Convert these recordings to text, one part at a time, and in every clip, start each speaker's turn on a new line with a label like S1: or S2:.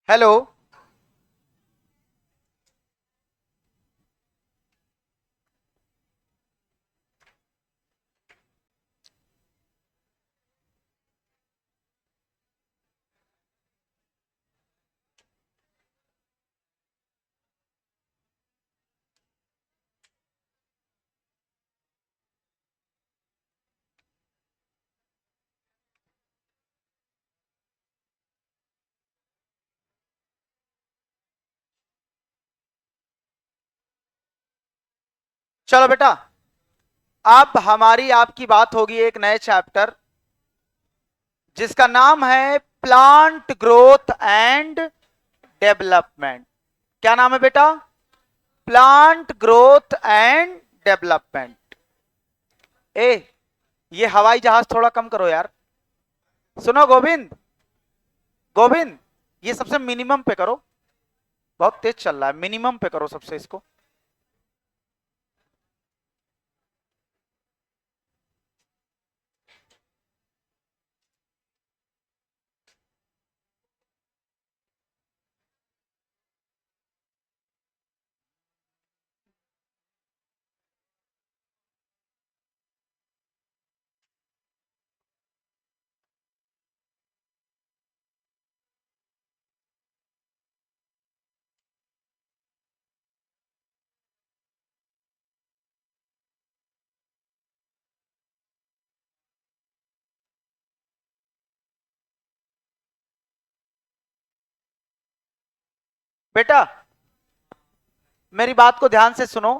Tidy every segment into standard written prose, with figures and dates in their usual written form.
S1: Hello. चलो बेटा, अब हमारी आपकी बात होगी एक नए चैप्टर जिसका नाम है प्लांट ग्रोथ एंड डेवलपमेंट। क्या नाम है बेटा? Plant growth and development. ए, ये हवाई जहाज थोड़ा कम करो यार। सुनो गोविंद, गोविंद, ये सबसे मिनिमम पे करो। बहुत तेज चल रहा है, मिनिमम पे करो सबसे इसको। बेटा, मेरी बात को ध्यान से सुनो।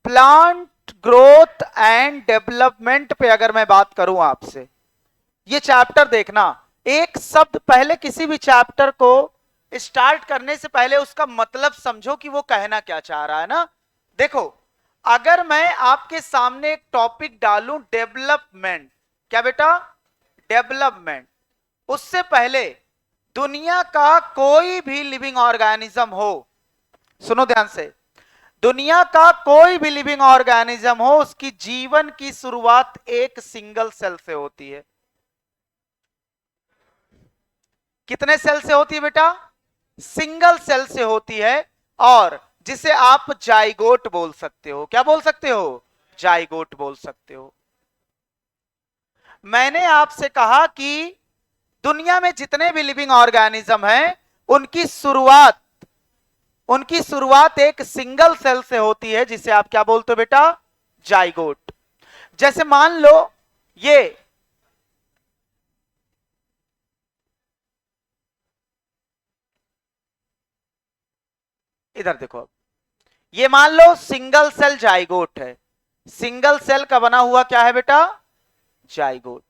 S1: प्लांट ग्रोथ एंड डेवलपमेंट पे अगर मैं बात करूं आपसे, ये चैप्टर देखना। एक शब्द पहले, किसी भी चैप्टर को स्टार्ट करने से पहले उसका मतलब समझो कि वो कहना क्या चाह रहा है ना। देखो, अगर मैं आपके सामने एक टॉपिक डालूं डेवलपमेंट, क्या बेटा? डेवलपमेंट। उससे पहले दुनिया का कोई भी लिविंग ऑर्गेनिज्म हो, सुनो ध्यान से, दुनिया का कोई भी लिविंग ऑर्गेनिज्म हो, उसकी जीवन की शुरुआत एक सिंगल सेल से होती है। कितने सेल से होती है बेटा? सिंगल सेल से होती है। और जिसे आप जाइगोट बोल सकते हो। क्या बोल सकते हो? जाइगोट बोल सकते हो। मैंने आपसे कहा कि दुनिया में जितने भी लिविंग ऑर्गेनिज्म हैं, उनकी शुरुआत उनकी शुरुआत एक सिंगल सेल से होती है, जिसे आप क्या बोलते हो बेटा? जाइगोट। जैसे मान लो, ये इधर देखो, अब ये मान लो सिंगल सेल जाइगोट है। सिंगल सेल का बना हुआ क्या है बेटा? जाइगोट।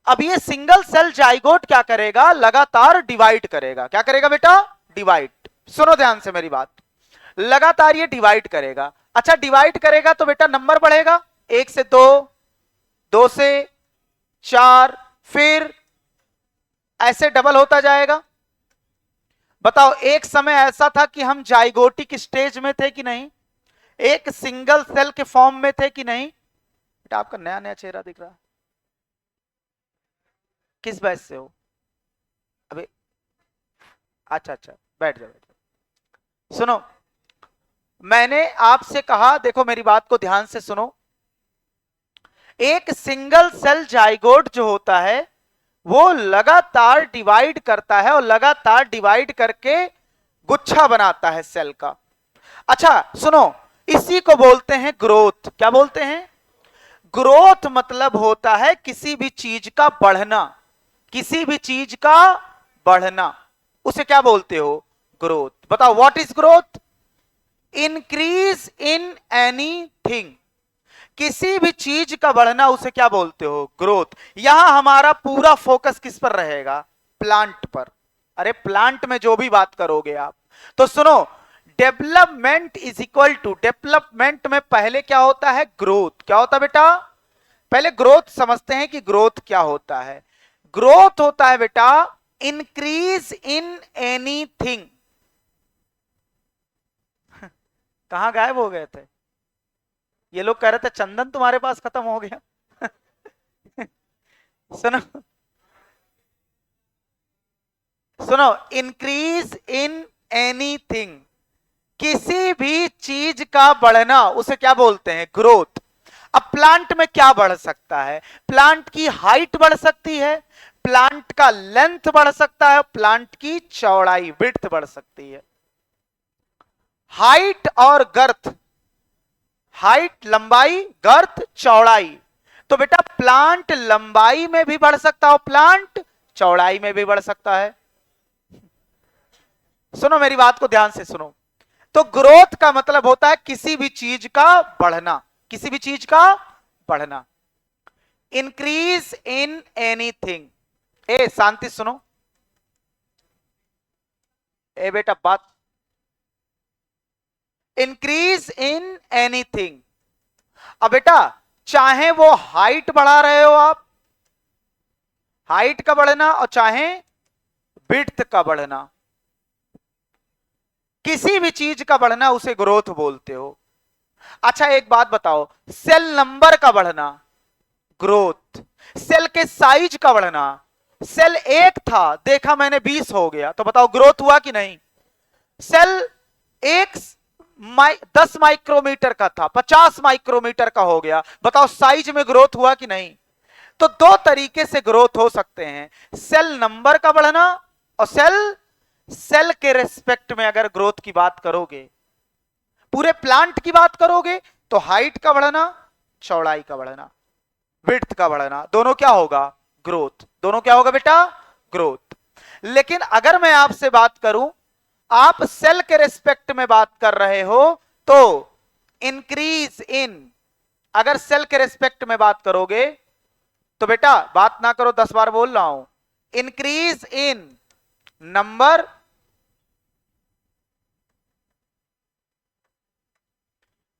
S1: अब ये सिंगल सेल जाइगोट क्या करेगा? लगातार डिवाइड करेगा। क्या करेगा बेटा? डिवाइड। सुनो ध्यान से मेरी बात। लगातार ये डिवाइड करेगा। अच्छा, डिवाइड करेगा तो बेटा नंबर बढ़ेगा, एक से दो, दो से चार, फिर ऐसे डबल होता जाएगा। बताओ, एक समय ऐसा था कि हम जाइगोटिक स्टेज में थे कि नहीं? एक सिंगल सेल के फॉर्म में थे कि नहीं? बेटा आपका नया नया चेहरा दिख रहा है। किस बैच से हो? अबे, अच्छा अच्छा, बैठ जाओ, बैठ जाओ। सुनो, मैंने आपसे कहा, देखो मेरी बात को ध्यान से सुनो। एक सिंगल सेल जाइगोट जो होता है, वो लगातार डिवाइड करता है और लगातार डिवाइड करके गुच्छा बनाता है सेल का। अच्छा सुनो, इसी को बोलते हैं ग्रोथ। क्या बोलते हैं? ग्रोथ मतलब होता है किसी भी चीज का बढ़ना। किसी भी चीज का बढ़ना, उसे क्या बोलते हो? ग्रोथ। बताओ, what is growth? Increase in anything. किसी भी चीज का बढ़ना, उसे क्या बोलते हो? ग्रोथ। यहां हमारा पूरा फोकस किस पर रहेगा? प्लांट पर। अरे प्लांट में जो भी बात करोगे आप, तो सुनो, development is equal to, development में पहले क्या होता है? ग्रोथ। क्या होता है बेटा? पहले ग्रोथ समझते हैं कि ग्रोथ क्या होता है। ग्रोथ होता है बेटा इंक्रीज इन एनीथिंग। कहां गायब हो गए थे? ये लोग कह रहे थे चंदन तुम्हारे पास खत्म हो गया। सुनो, सुनो, इंक्रीज इन एनीथिंग, किसी भी चीज का बढ़ना उसे क्या बोलते हैं? ग्रोथ। अब प्लांट में क्या बढ़ सकता है? प्लांट की हाइट बढ़ सकती है, प्लांट का लेंथ बढ़ सकता है, प्लांट की चौड़ाई विड्थ बढ़ सकती है। हाइट और गर्थ, हाइट लंबाई, गर्थ चौड़ाई। तो बेटा प्लांट लंबाई में भी बढ़ सकता है, प्लांट चौड़ाई में भी बढ़ सकता है। सुनो मेरी बात को ध्यान से सुनो। तो ग्रोथ का मतलब होता है किसी भी चीज का बढ़ना, किसी भी चीज का बढ़ना। इंक्रीज इन एनीथिंग, ए शांति सुनो, ए बेटा बात, इंक्रीज इन एनीथिंग। अब बेटा चाहे वो हाइट बढ़ा रहे हो आप, हाइट का बढ़ना, और चाहे विड्थ का बढ़ना, किसी भी चीज का बढ़ना उसे ग्रोथ बोलते हो। अच्छा एक बात बताओ, सेल नंबर का बढ़ना ग्रोथ, सेल के साइज का बढ़ना, सेल 1 था देखा मैंने 20 हो गया, तो बताओ ग्रोथ हुआ कि नहीं? सेल 10 माइक्रोमीटर का था 50 माइक्रोमीटर का हो गया, बताओ साइज में ग्रोथ हुआ कि नहीं? तो दो तरीके से ग्रोथ हो सकते हैं, सेल नंबर का बढ़ना और सेल के रेस्पेक्ट में अगर ग्रोथ की बात करोगे, पूरे प्लांट की बात करोगे तो हाइट का बढ़ना, चौड़ाई का बढ़ना, विड्थ का बढ़ना, दोनों क्या होगा? ग्रोथ। दोनों क्या होगा बेटा? ग्रोथ। लेकिन अगर मैं आपसे बात करूं, आप सेल के रेस्पेक्ट में बात कर रहे हो, तो इंक्रीज इन, अगर सेल के रेस्पेक्ट में बात करोगे तो बेटा बात ना करो, 10 बार बोल रहा हूं, increase in number,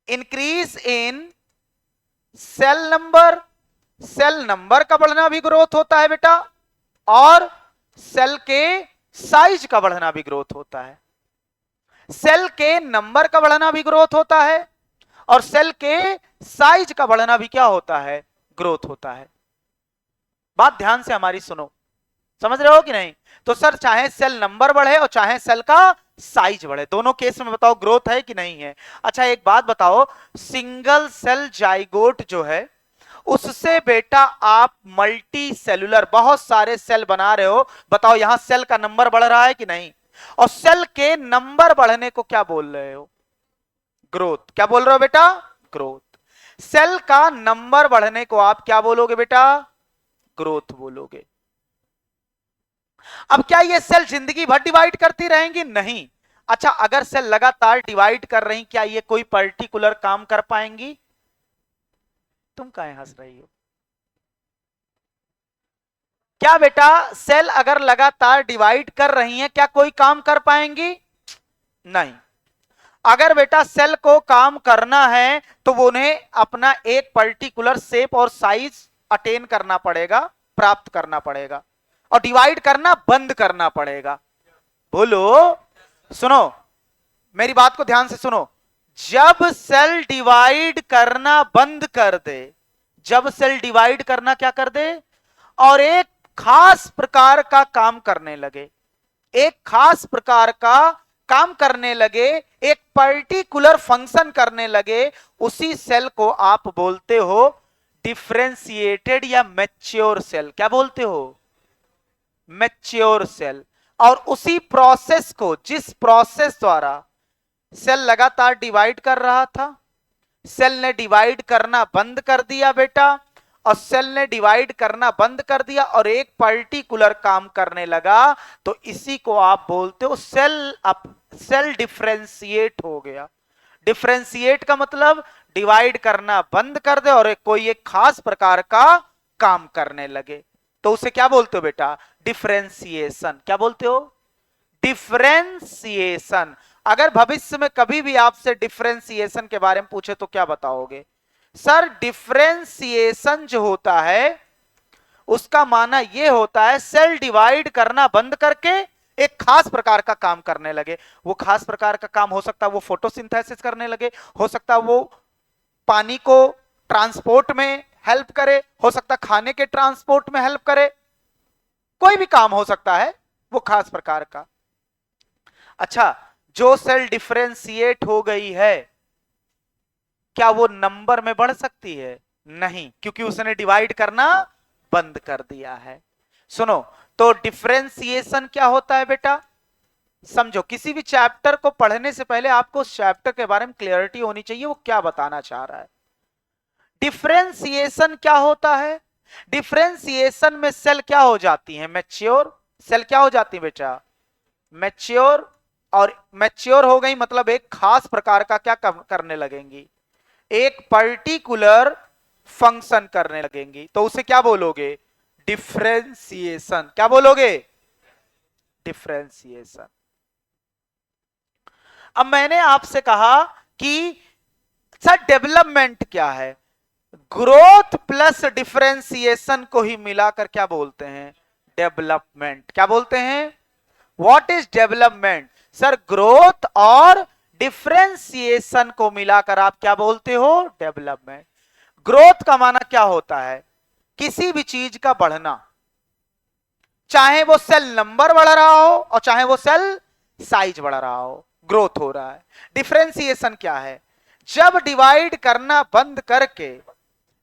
S1: increase in cell number, cell number का बढ़ना भी ग्रोथ होता है बेटा, और सेल के साइज का बढ़ना भी ग्रोथ होता है। सेल के नंबर का बढ़ना भी ग्रोथ होता है, और सेल के साइज का बढ़ना भी क्या होता है? ग्रोथ होता है। बात ध्यान से हमारी सुनो, समझ रहे हो कि नहीं? तो सर चाहे सेल नंबर बढ़े और चाहे सेल का साइज बढ़े, दोनों केस में बताओ ग्रोथ है कि नहीं है? अच्छा एक बात बताओ, सिंगल सेल जाइगोट जो है उससे बेटा आप मल्टी सेलुलर बहुत सारे सेल बना रहे हो, बताओ यहां सेल का नंबर बढ़ रहा है कि नहीं? और सेल के नंबर बढ़ने को क्या बोल रहे हो? ग्रोथ। क्या बोल रहे हो बेटा? ग्रोथ। सेल का नंबर बढ़ने को आप क्या बोलोगे बेटा? ग्रोथ बोलोगे। अब क्या ये सेल जिंदगी भर डिवाइड करती रहेंगी? नहीं। अच्छा अगर सेल लगातार डिवाइड कर रही, क्या ये कोई पर्टिकुलर काम कर पाएंगी? तुम काहे हंस रही हो? क्या बेटा सेल अगर लगातार डिवाइड कर रही हैं क्या कोई काम कर पाएंगी? नहीं। अगर बेटा सेल को काम करना है तो वो उन्हें अपना एक पर्टिकुलर शेप और साइज अटेन करना पड़ेगा, प्राप्त करना पड़ेगा, और डिवाइड करना बंद करना पड़ेगा। बोलो, सुनो मेरी बात को ध्यान से सुनो, जब सेल डिवाइड करना बंद कर दे, जब सेल डिवाइड करना क्या कर दे और एक खास प्रकार का काम करने लगे, एक खास प्रकार का काम करने लगे, एक पर्टिकुलर फंक्शन करने लगे, उसी सेल को आप बोलते हो डिफरेंशिएटेड या मैच्योर सेल। क्या बोलते हो? Mature cell. और उसी प्रोसेस को, जिस प्रोसेस द्वारा सेल लगातार डिवाइड कर रहा था, सेल ने डिवाइड करना बंद कर दिया बेटा, और सेल ने डिवाइड करना बंद कर दिया और एक पर्टिकुलर काम करने लगा, तो इसी को आप बोलते हो सेल डिफरेंशिएट हो गया। डिफरेंशिएट का मतलब डिवाइड करना बंद कर दे और कोई एक खास प्रकार का काम करने लगे, तो उसे क्या बोलते हो बेटा? डिफरेंशिएशन। क्या बोलते हो? डिफरेंशिएशन। अगर भविष्य में कभी भी आपसे डिफरेंशिएशन के बारे में पूछे तो क्या बताओगे? सर डिफरेंशिएशन जो होता है उसका माना यह होता है सेल डिवाइड करना बंद करके एक खास प्रकार का काम करने लगे। वो खास प्रकार का काम हो सकता है वो फोटोसिंथेसिस करने लगे, हो सकता है वो पानी को ट्रांसपोर्ट में हेल्प करे, हो सकता है खाने के ट्रांसपोर्ट में हेल्प करे, कोई भी काम हो सकता है, वो खास प्रकार का। अच्छा, जो सेल डिफरेंशिएट हो गई है क्या वो नंबर में बढ़ सकती है? नहीं, क्योंकि उसने डिवाइड करना बंद कर दिया है। सुनो, तो डिफरेंशिएशन क्या होता है बेटा? समझो, किसी भी चैप्टर को पढ़ने से पहले आपको उस चैप्टर के बारे में क्लियरिटी होनी चाहिए वो क्या बताना चाह रहा है। डिफरेंशिएशन क्या होता है? डिफरेंशिएशन में सेल क्या हो जाती है? मैच्योर। सेल क्या हो जाती है बेटा? मैच्योर। और मैच्योर हो गई मतलब एक खास प्रकार का क्या करने लगेंगी? एक पर्टिकुलर फंक्शन करने लगेंगी। तो उसे क्या बोलोगे? डिफरेंशिएशन। क्या बोलोगे? डिफरेंशिएशन। अब मैंने आपसे कहा कि सर डेवलपमेंट क्या है? ग्रोथ प्लस डिफरेंशिएशन को ही मिलाकर क्या बोलते हैं? डेवलपमेंट। क्या बोलते हैं? What is development? Sir growth और डिफरेंशिएशन को मिलाकर आप क्या बोलते हो? डेवलपमेंट। ग्रोथ का माना क्या होता है? किसी भी चीज का बढ़ना, चाहे वो सेल नंबर बढ़ रहा हो और चाहे वो सेल साइज बढ़ रहा हो, ग्रोथ हो रहा है। डिफरेंशिएशन क्या है? जब डिवाइड करना बंद करके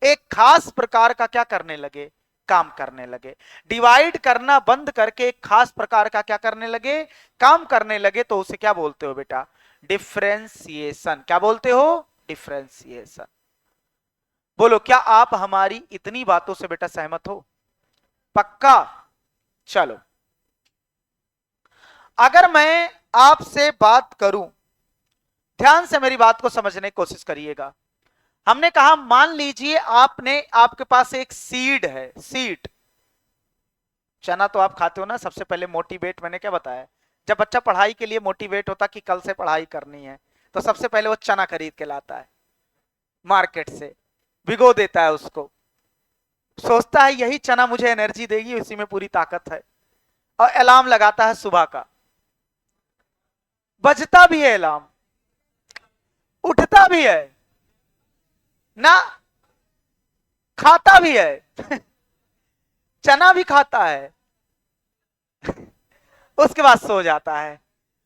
S1: एक खास प्रकार का क्या करने लगे? काम करने लगे। डिवाइड करना बंद करके एक खास प्रकार का क्या करने लगे? काम करने लगे। तो उसे क्या बोलते हो बेटा? डिफरेंशिएशन। क्या बोलते हो? डिफरेंशिएशन। बोलो, क्या आप हमारी इतनी बातों से बेटा सहमत हो? पक्का? चलो, अगर मैं आपसे बात करूं, ध्यान से मेरी बात को समझने की कोशिश करिएगा। हमने कहा मान लीजिए आपके पास एक सीड है। सीड, चना तो आप खाते हो ना। सबसे पहले मोटिवेट मैंने क्या बताया? जब बच्चा पढ़ाई के लिए मोटिवेट होता कि कल से पढ़ाई करनी है, तो सबसे पहले वो चना खरीद के लाता है मार्केट से, भिगो देता है उसको, सोचता है यही चना मुझे एनर्जी देगी, उसी में पूरी ताकत है, और अलार्म लगाता है सुबह का। बजता भी है अलार्म, उठता भी है ना, खाता भी है चना भी खाता है उसके बाद सो जाता है।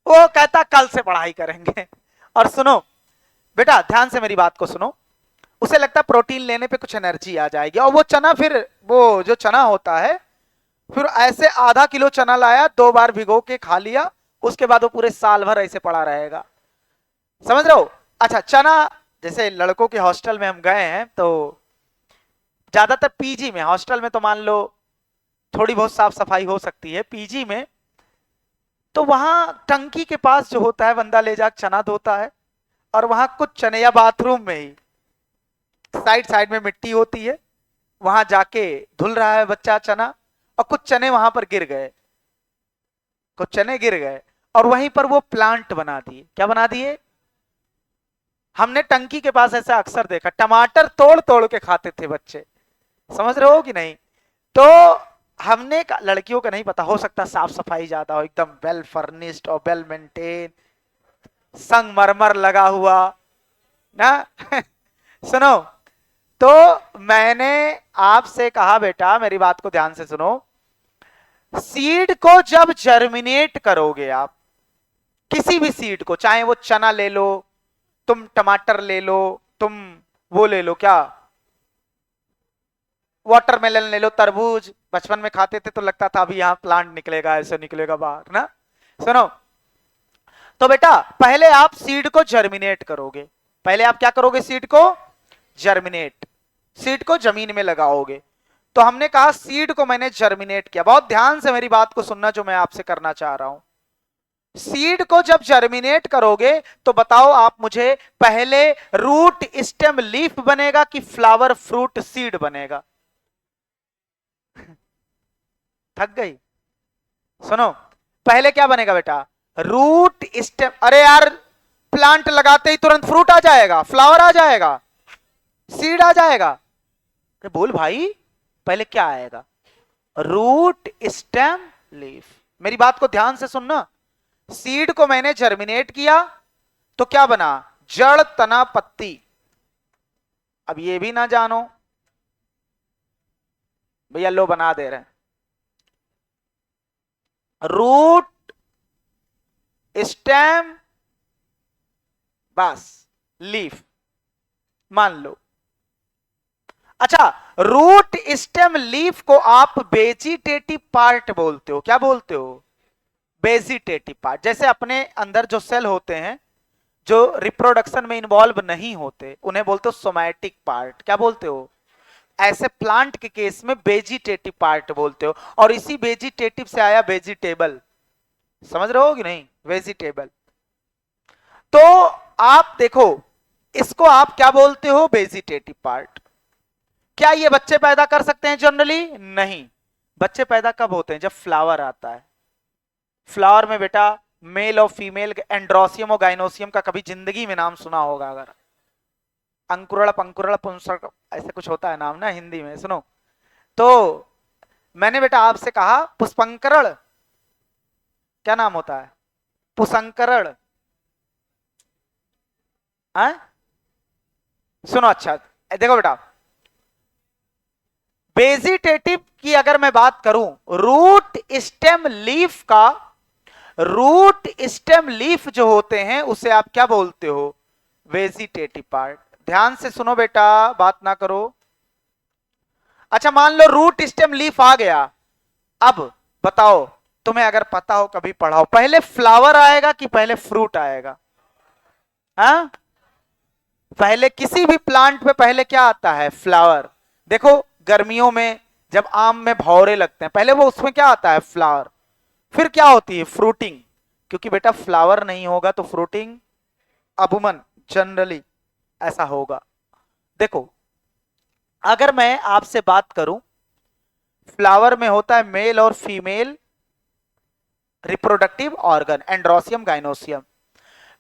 S1: वो कहता कल से पढ़ाई करेंगे। और सुनो बेटा, ध्यान से मेरी बात को सुनो, उसे लगता है प्रोटीन लेने पे कुछ एनर्जी आ जाएगी, और वो चना फिर, वो जो चना होता है, फिर ऐसे आधा किलो चना लाया, 2 बार भिगो के खा लिया, उसके बाद वो पूरे साल भर ऐसे पड़ा रहेगा। समझ रहे हो? अच्छा, चना, जैसे लड़कों के हॉस्टल में हम गए हैं, तो ज्यादातर पीजी में, हॉस्टल में तो मान लो थोड़ी बहुत साफ सफाई हो सकती है, पीजी में तो वहां टंकी के पास जो होता है, बंदा ले जाकर चना धोता है, और वहां कुछ चने, या बाथरूम में ही साइड साइड में मिट्टी होती है, वहां जाके धुल रहा है बच्चा चना, और कुछ चने वहां पर गिर गए, कुछ चने गिर गए, और वहीं पर वो प्लांट बना दिए। क्या बना दिए? हमने टंकी के पास ऐसा अक्सर देखा, टमाटर तोड़ तोड़ के खाते थे बच्चे। समझ रहे हो कि नहीं? तो हमने लड़कियों का नहीं पता, हो सकता साफ सफाई ज्यादा हो, एकदम वेल फर्निश्ड और वेल मेंटेन, संगमरमर लगा हुआ ना सुनो, तो मैंने आपसे कहा बेटा, मेरी बात को ध्यान से सुनो, सीड को जब जर्मिनेट करोगे आप, किसी भी सीड को, चाहे वो चना ले लो, तुम टमाटर ले लो, तुम वो ले लो, क्या वाटरमेलन ले लो, तरबूज, बचपन में खाते थे तो लगता था अभी यहां प्लांट निकलेगा, ऐसे निकलेगा बाहर ना। सुनो, तो बेटा पहले आप सीड को जर्मिनेट करोगे। पहले आप क्या करोगे? सीड को जर्मिनेट, सीड को जमीन में लगाओगे। तो हमने कहा सीड को मैंने जर्मिनेट किया। बहुत ध्यान से मेरी बात को सुनना जो मैं आपसे करना चाह रहा हूं। सीड को जब जर्मिनेट करोगे तो बताओ आप मुझे, पहले रूट स्टेम लीफ बनेगा कि फ्लावर फ्रूट सीड बनेगा? थक गई? सुनो, पहले क्या बनेगा बेटा? Root stem. अरे यार, प्लांट लगाते ही तुरंत फ्रूट आ जाएगा, फ्लावर आ जाएगा, सीड आ जाएगा? अरे बोल भाई, पहले क्या आएगा? Root stem leaf. मेरी बात को ध्यान से सुनना, सीड को मैंने जर्मिनेट किया तो क्या बना? जड़, तना, पत्ती। अब ये भी ना जानो भैया, लो बना दे रहे हैं। रूट स्टेम बस लीफ मान लो। अच्छा, रूट स्टेम लीफ को आप वेजिटेटिव पार्ट बोलते हो। क्या बोलते हो? Vegetative part. जैसे अपने अंदर जो सेल होते हैं जो रिप्रोडक्शन में इन्वॉल्व नहीं होते उन्हें बोलते हो सोमैटिक पार्ट। क्या बोलते हो? ऐसे प्लांट के केस में वेजिटेटिव पार्ट बोलते हो। और इसी वेजिटेटिव से आया वेजिटेबल। समझ रहे हो कि नहीं? वेजिटेबल। तो आप देखो, इसको आप क्या बोलते हो? Vegetative part. क्या ये बच्चे पैदा कर सकते हैं जनरली? नहीं। बच्चे पैदा कब होते हैं? जब फ्लावर आता है। फ्लावर में बेटा मेल और फीमेल, एंड्रोसियम और गाइनोसियम का कभी जिंदगी में नाम सुना होगा अगर? अंकुरण पंकुरण पुंसक ऐसे कुछ होता है नाम ना हिंदी में, सुनो। तो मैंने बेटा आपसे कहा पुष्पंकरण, क्या नाम होता है? पुष्पंकरण। सुनो, अच्छा देखो बेटा, वेजिटेटिव की अगर मैं बात करूं, रूट स्टेम लीफ का, रूट स्टेम लीफ जो होते हैं उसे आप क्या बोलते हो? Vegetative part. ध्यान से सुनो बेटा, बात ना करो। अच्छा, मान लो रूट स्टेम लीफ आ गया। अब बताओ, तुम्हें अगर पता हो, कभी पढ़ाओ, पहले फ्लावर आएगा कि पहले फ्रूट आएगा? हाँ, पहले किसी भी प्लांट में पहले क्या आता है? फ्लावर। देखो गर्मियों में जब आम में भौरे लगते हैं, पहले वो उसमें क्या आता है? फ्लावर। फिर क्या होती है? फ्रूटिंग। क्योंकि बेटा फ्लावर नहीं होगा तो फ्रूटिंग अबुमन जनरली ऐसा होगा। देखो, अगर मैं आपसे बात करूं, फ्लावर में होता है मेल और female reproductive organ, androecium gynoecium.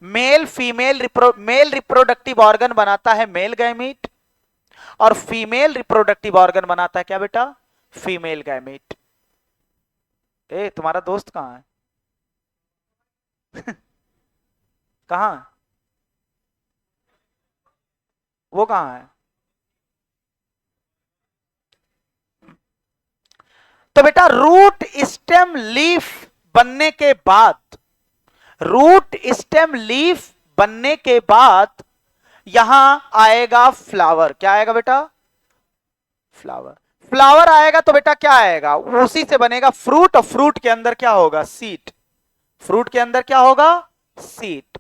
S1: Male reproductive organ बनाता है मेल गैमीट, और फीमेल रिप्रोडक्टिव ऑर्गन बनाता है क्या बेटा? Female gamete. ए, तुम्हारा दोस्त कहां है? कहां? वो कहां है? तो बेटा रूट स्टेम लीफ बनने के बाद, रूट स्टेम लीफ बनने के बाद यहां आएगा फ्लावर। क्या आएगा बेटा? फ्लावर। फ्लावर आएगा तो बेटा क्या आएगा? उसी से बनेगा फ्रूट, और फ्रूट के अंदर क्या होगा? सीड। फ्रूट के अंदर क्या होगा? सीड।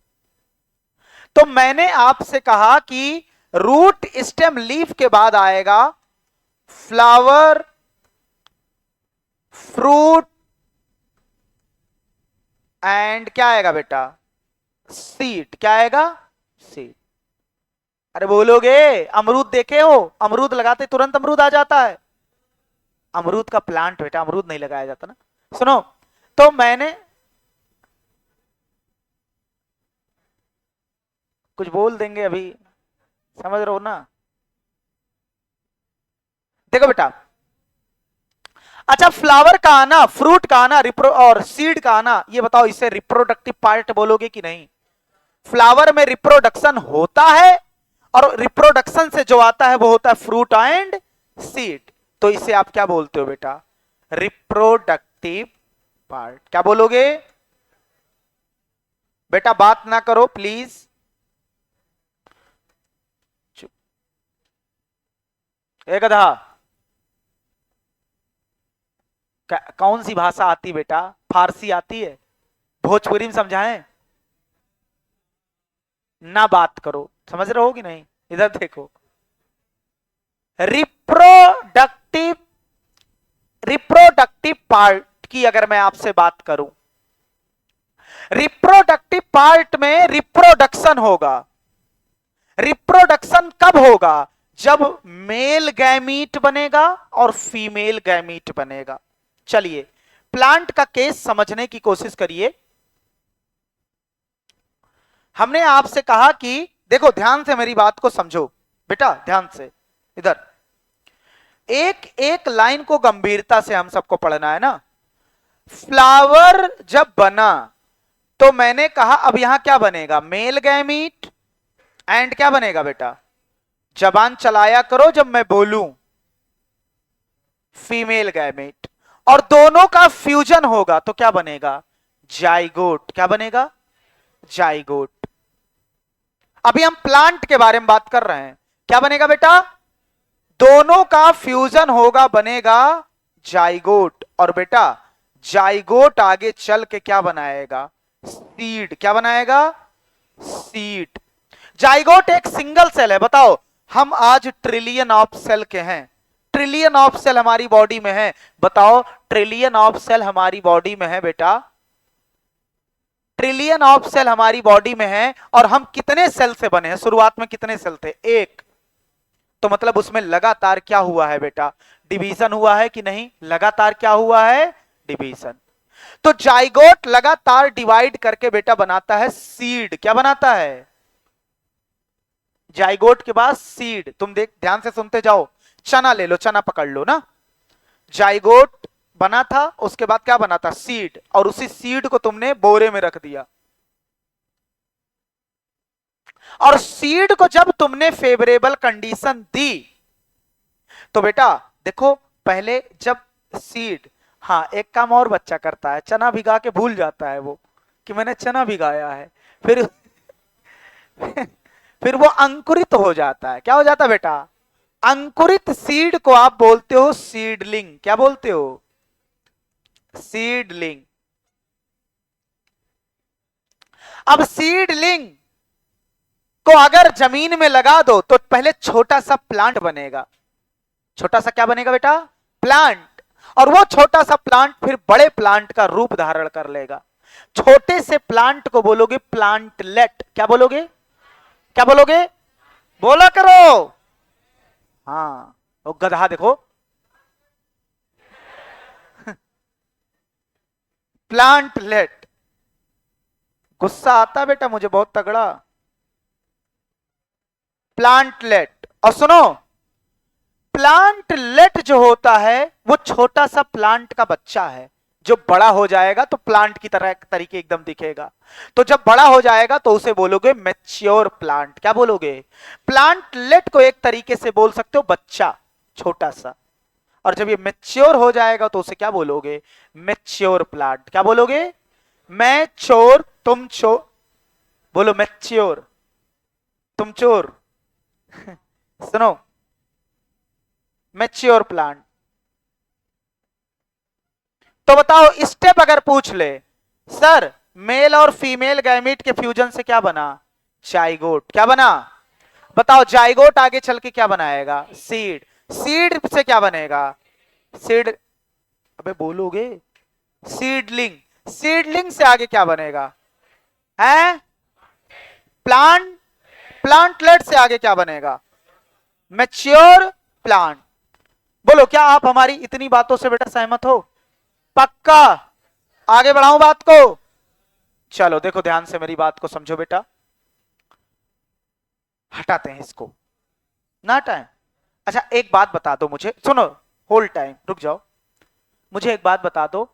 S1: तो मैंने आपसे कहा कि रूट स्टेम लीफ के बाद आएगा फ्लावर, फ्रूट एंड क्या आएगा बेटा? सीड। क्या आएगा? सीड। अरे बोलोगे? अमरूद देखे हो? अमरूद लगाते तुरंत अमरूद आ जाता है। अमरूद का प्लांट बेटा, अमरूद नहीं लगाया जाता ना। सुनो, तो मैंने कुछ बोल देंगे अभी, समझ रहे हो ना? देखो बेटा, अच्छा फ्लावर का आना, फ्रूट का आना, रिप्रो और सीड का आना, ये बताओ इसे रिप्रोडक्टिव पार्ट बोलोगे कि नहीं? फ्लावर में रिप्रोडक्शन होता है, और रिप्रोडक्शन से जो आता है वो होता है फ्रूट एंड सीड। तो इसे आप क्या बोलते हो बेटा? Reproductive part. क्या बोलोगे बेटा? बात ना करो प्लीज। एक गधा, कौन सी भाषा आती बेटा? फारसी आती है? भोजपुरी में समझाएं? ना बात करो, समझ रहे हो कि नहीं? इधर देखो, रिप्रोडक्टिव, रिप्रोडक्टिव पार्ट की अगर मैं आपसे बात करूं, रिप्रोडक्टिव पार्ट में रिप्रोडक्शन होगा। रिप्रोडक्शन कब होगा? जब मेल गैमीट बनेगा और फीमेल गैमीट बनेगा। चलिए प्लांट का केस समझने की कोशिश करिए। हमने आपसे कहा कि देखो ध्यान से मेरी बात को समझो बेटा, ध्यान से इधर, एक एक लाइन को गंभीरता से हम सबको पढ़ना है ना। फ्लावर जब बना तो मैंने कहा अब यहां क्या बनेगा? मेल गैमीट एंड क्या बनेगा बेटा? जबान चलाया करो जब मैं बोलूं, फीमेल गैमीट। और दोनों का फ्यूजन होगा तो क्या बनेगा? जाइगोट। क्या बनेगा? जाइगोट। अभी हम प्लांट के बारे में बात कर रहे हैं। क्या बनेगा बेटा? दोनों का फ्यूजन होगा, बनेगा जाइगोट। और बेटा जाइगोट आगे चल के क्या बनाएगा? सीड। क्या बनाएगा? सीड। जाइगोट एक सिंगल सेल है। बताओ, हम आज ट्रिलियन ऑफ सेल के हैं, ट्रिलियन ऑफ सेल हमारी बॉडी में है। बताओ, ट्रिलियन ऑफ सेल हमारी बॉडी में है बेटा, ट्रिलियन ऑफ सेल हमारी बॉडी में है। और हम कितने सेल से बने हैं? शुरुआत में कितने सेल थे? एक। तो मतलब उसमें लगातार क्या हुआ है बेटा? डिवीजन हुआ है कि नहीं? लगातार क्या हुआ है? डिवीजन। तो जाइगोट लगातार डिवाइड करके बेटा बनाता है सीड। क्या बनाता है? जाइगोट के बाद सीड। तुम देख, ध्यान से सुनते जाओ। चना ले लो, चना पकड़ लो ना। जाइगोट बना था, उसके बाद क्या बना था? सीड। और उसी सीड को तुमने बोरे में रख दिया। और सीड को जब तुमने फेवरेबल कंडीशन दी तो बेटा देखो, पहले जब सीड, हाँ एक काम और बच्चा करता है, चना भिगा के भूल जाता है वो कि मैंने चना भिगाया है। फिर फिर वो अंकुरित हो जाता है। क्या हो जाता है बेटा? अंकुरित सीड को आप बोलते हो सीडलिंग। क्या बोलते हो? सीडलिंग। अब सीडलिंग को अगर जमीन में लगा दो तो पहले छोटा सा प्लांट बनेगा। छोटा सा क्या बनेगा बेटा? प्लांट। और वो छोटा सा प्लांट फिर बड़े प्लांट का रूप धारण कर लेगा। छोटे से प्लांट को बोलोगे प्लांटलेट। क्या बोलोगे? क्या बोलोगे? बोला करो। हाँ, वो गधा देखो, प्लांटलेट। गुस्सा आता बेटा मुझे बहुत तगड़ा। प्लांटलेट। और सुनो, प्लांटलेट जो होता है वो छोटा सा प्लांट का बच्चा है, जो बड़ा हो जाएगा तो प्लांट की तरह तरीके एकदम दिखेगा। तो जब बड़ा हो जाएगा तो उसे बोलोगे मैच्योर प्लांट। क्या बोलोगे? प्लांटलेट को एक तरीके से बोल सकते हो बच्चा, छोटा सा। और जब ये मैच्योर हो जाएगा तो उसे क्या बोलोगे? Mature plant. क्या बोलोगे? मैच्योर। तुम चोर बोलो, मैच्योर। तुम चोर। सुनो, मैच्योर प्लांट। तो बताओ, स्टेप अगर पूछ ले, सर मेल और फीमेल गैमीट के फ्यूजन से क्या बना? जाइगोट। क्या बना? बताओ, जाइगोट आगे चल के क्या बनाएगा? सीड। सीड से क्या बनेगा? सीड। अबे बोलोगे? सीडलिंग। सीडलिंग से आगे क्या बनेगा? है प्लांट। प्लांटलेट से आगे क्या बनेगा? Mature plant. बोलो, क्या आप हमारी इतनी बातों से बेटा सहमत हो? पक्का? आगे बढ़ाऊं बात को? चलो देखो, ध्यान से मेरी बात को समझो बेटा। हटाते हैं इसको, ना हटाएं? अच्छा एक बात बता दो मुझे, सुनो, होल्ड टाइम, रुक जाओ। मुझे एक बात बता दो,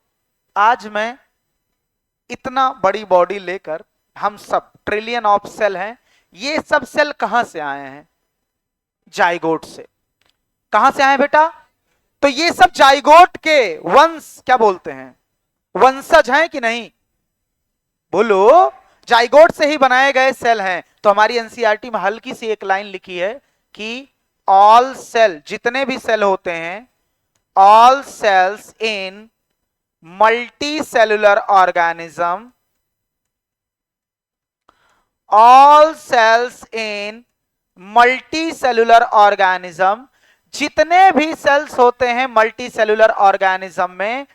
S1: आज मैं इतना बड़ी बॉडी लेकर, हम सब ट्रिलियन ऑफ सेल हैं, ये सब सेल कहां से आए हैं? जाइगोट से। कहां से आए बेटा? तो ये सब जाइगोट के वंश, क्या बोलते हैं, वंशज हैं कि नहीं? बोलो, जाइगोट से ही बनाए गए सेल हैं। तो हमारी एनसीईआरटी में हल्की सी एक लाइन लिखी है कि ऑल सेल, जितने भी सेल होते हैं, all cells in multicellular organism, all cells in multicellular organism, जितने भी सेल्स होते हैं मल्टी सेलुलर ऑर्गेनिज्म में,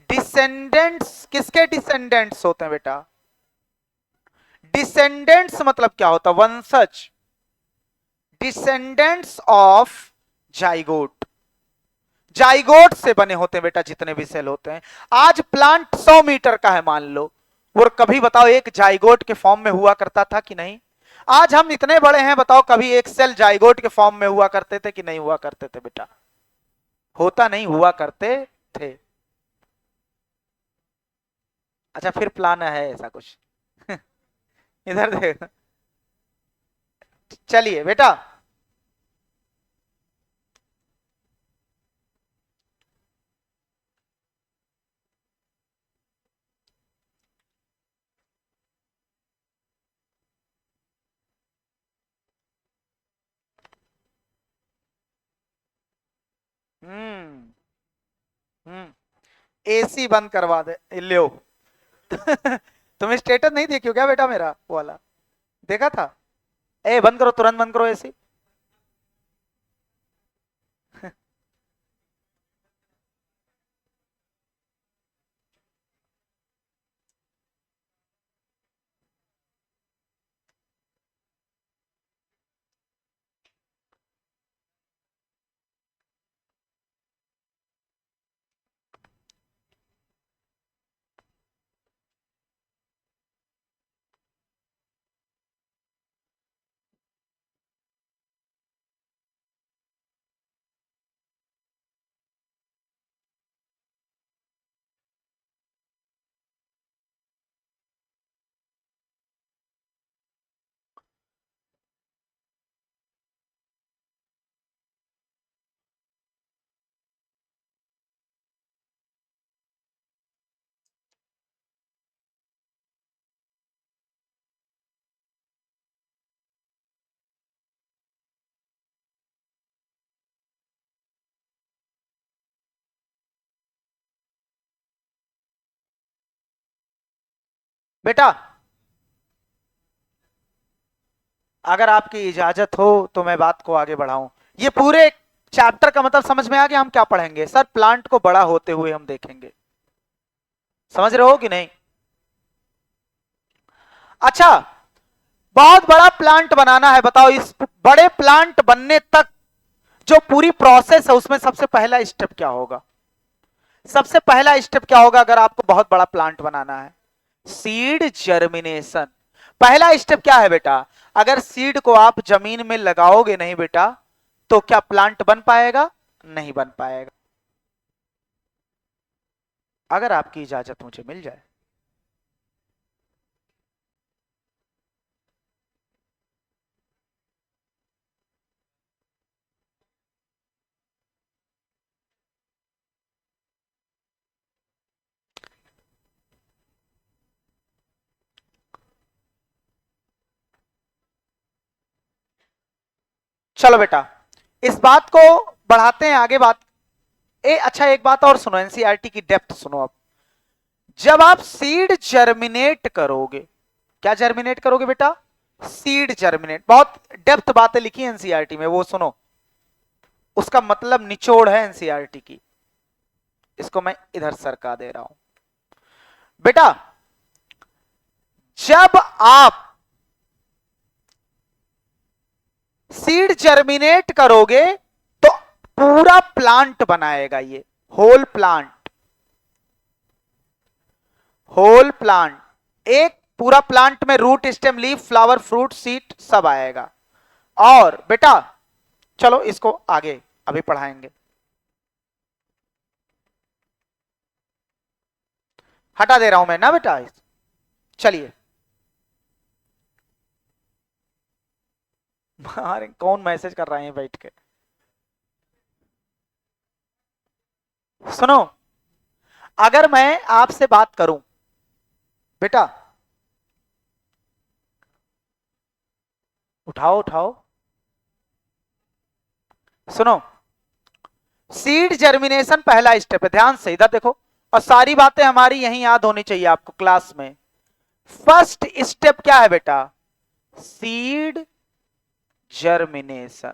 S1: डिसेंडेंट्स, किसके डिसेंडेंट्स होते हैं बेटा? डिसेंडेंट्स मतलब क्या होता? वंशज। Descendants of zygote. जाइगोट से बने होते हैं बेटा जितने भी सेल होते हैं। आज प्लांट 100 मीटर का है मान लो, और कभी बताओ एक जाइगोट के फॉर्म में हुआ करता था कि नहीं? आज हम इतने बड़े हैं, बताओ कभी एक सेल जाइगोट के फॉर्म में हुआ करते थे कि नहीं हुआ करते थे बेटा? होता नहीं, हुआ करते थे। अच्छा फिर प्लान है ऐसा कुछ? इधर देख, चलिए बेटा, हम्म। हम्म। एसी बंद करवा दे लियो। तुम्हें स्टेटस नहीं देखियो क्या बेटा मेरा वो वाला? देखा था? ए बंद करो, तुरंत बंद करो एसी। बेटा अगर आपकी इजाजत हो तो मैं बात को आगे बढ़ाऊं। ये पूरे चैप्टर का मतलब समझ में आ गया? हम क्या पढ़ेंगे सर? प्लांट को बड़ा होते हुए हम देखेंगे। समझ रहे हो कि नहीं? अच्छा, बहुत बड़ा प्लांट बनाना है, बताओ इस बड़े प्लांट बनने तक जो पूरी प्रोसेस है उसमें सबसे पहला स्टेप क्या होगा? सबसे पहला स्टेप क्या होगा अगर आपको बहुत बड़ा प्लांट बनाना है? Seed germination. पहला स्टेप क्या है बेटा? अगर सीड को आप जमीन में लगाओगे नहीं बेटा, तो क्या प्लांट बन पाएगा? नहीं बन पाएगा। अगर आपकी इजाजत मुझे मिल जाए। चलो बेटा, इस बात को बढ़ाते हैं आगे बात। अच्छा एक बात और सुनो, एनसीईआरटी की डेप्थ सुनो अब। जब आप सीड जर्मिनेट करोगे, क्या जर्मिनेट करोगे बेटा? Seed germinate. बहुत डेप्थ बातें लिखी एनसीईआरटी में, वो सुनो। उसका मतलब निचोड़ है एनसीईआरटी की। इसको मैं इधर सरका दे रहा हूं बेटा। जब आप सीड जर्मिनेट करोगे तो पूरा प्लांट बनाएगा ये, होल प्लांट। होल प्लांट, एक पूरा प्लांट में root, stem, leaf, flower, fruit, seed सब आएगा। और बेटा चलो इसको आगे अभी पढ़ाएंगे। हटा दे रहा हूं मैं ना बेटा। चलिए। अरे कौन मैसेज कर रहे हैं बैठ के? सुनो, अगर मैं आपसे बात करूं बेटा, उठाओ उठाओ, सुनो। सीड जर्मिनेशन पहला स्टेप है, ध्यान से इधर देखो। और सारी बातें हमारी यहीं याद होनी चाहिए आपको क्लास में। फर्स्ट स्टेप क्या है बेटा? Seed germination.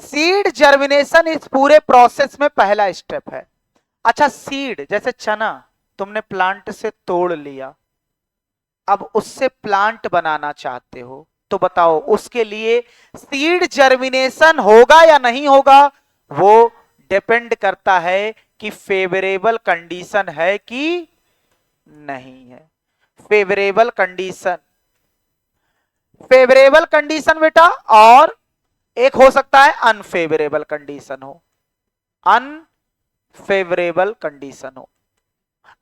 S1: सीड जर्मिनेशन इस पूरे प्रोसेस में पहला स्टेप है। अच्छा, सीड जैसे चना तुमने प्लांट से तोड़ लिया, अब उससे प्लांट बनाना चाहते हो, तो बताओ उसके लिए सीड जर्मिनेशन होगा या नहीं होगा? वो डिपेंड करता है कि फेवरेबल कंडीशन है कि नहीं है। फेवरेबल कंडीशन, फेवरेबल कंडीशन बेटा, और एक हो सकता है अनफेवरेबल कंडीशन हो। अनफेवरेबल कंडीशन हो।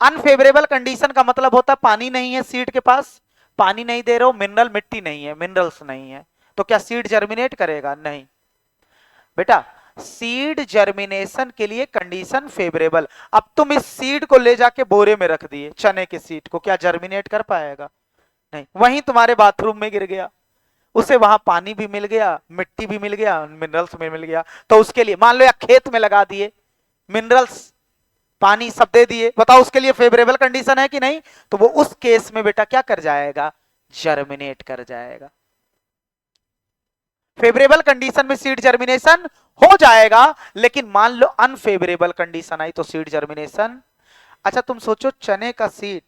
S1: अनफेवरेबल कंडीशन का मतलब होता है पानी नहीं है सीड के पास, पानी नहीं दे रहे हो, मिनरल मिट्टी नहीं है, मिनरल्स नहीं है, तो क्या सीड जर्मिनेट करेगा? नहीं बेटा। सीड जर्मिनेशन के लिए कंडीशन फेवरेबल। अब तुम इस सीड को ले जाके बोरे में रख दिए, चने के सीड को, क्या जर्मिनेट कर पाएगा? नहीं, वहीं तुम्हारे बाथरूम में गिर गया, उसे वहां पानी भी मिल गया, मिट्टी भी मिल गया, मिनरल्स भी मिल गया, तो उसके लिए मान लो या खेत में लगा दिए, मिनरल्स पानी सब दे दिए, बताओ उसके लिए फेवरेबल कंडीशन है कि नहीं? तो वो उस केस में बेटा क्या कर जाएगा, जर्मिनेट कर जाएगा। फेवरेबल कंडीशन में सीड जर्मिनेशन हो जाएगा, लेकिन मान लो अनफेवरेबल कंडीशन आई तो सीड जर्मिनेशन। अच्छा तुम सोचो, चने का सीड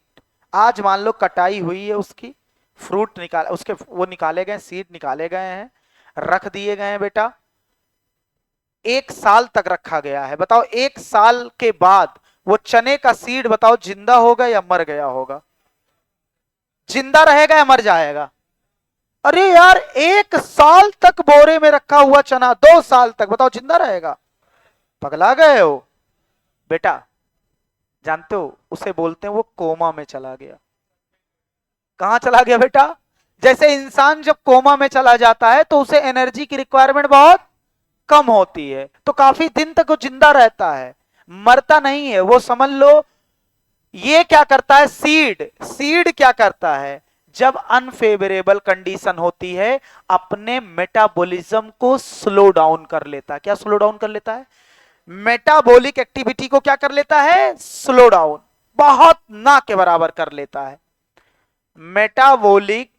S1: आज मान लो कटाई हुई है, उसकी फ्रूट निकाल, उसके वो निकाले गए, सीड निकाले गए हैं, रख दिए गए हैं बेटा, 1 साल तक रखा गया है। बताओ 1 साल के बाद वो चने का सीड बताओ जिंदा होगा या मर गया होगा? जिंदा रहेगा या मर जाएगा? अरे यार 1 साल तक बोरे में रखा हुआ चना 2 साल तक बताओ जिंदा रहेगा? पगला गए हो बेटा। जानते हो उसे बोलते हैं वो कोमा में चला गया। कहां चला गया बेटा? जैसे इंसान जब कोमा में चला जाता है तो उसे एनर्जी की रिक्वायरमेंट बहुत कम होती है, तो काफी दिन तक वो जिंदा रहता है, मरता नहीं है वो, समझ लो। ये क्या करता है, सीड, सीड क्या करता है, जब अनफेवरेबल कंडीशन होती है अपने मेटाबॉलिज्म को स्लो डाउन कर लेता है। क्या स्लो डाउन कर लेता है? मेटाबॉलिक एक्टिविटी को क्या कर लेता है, स्लो डाउन, बहुत ना के बराबर कर लेता है। मेटाबॉलिक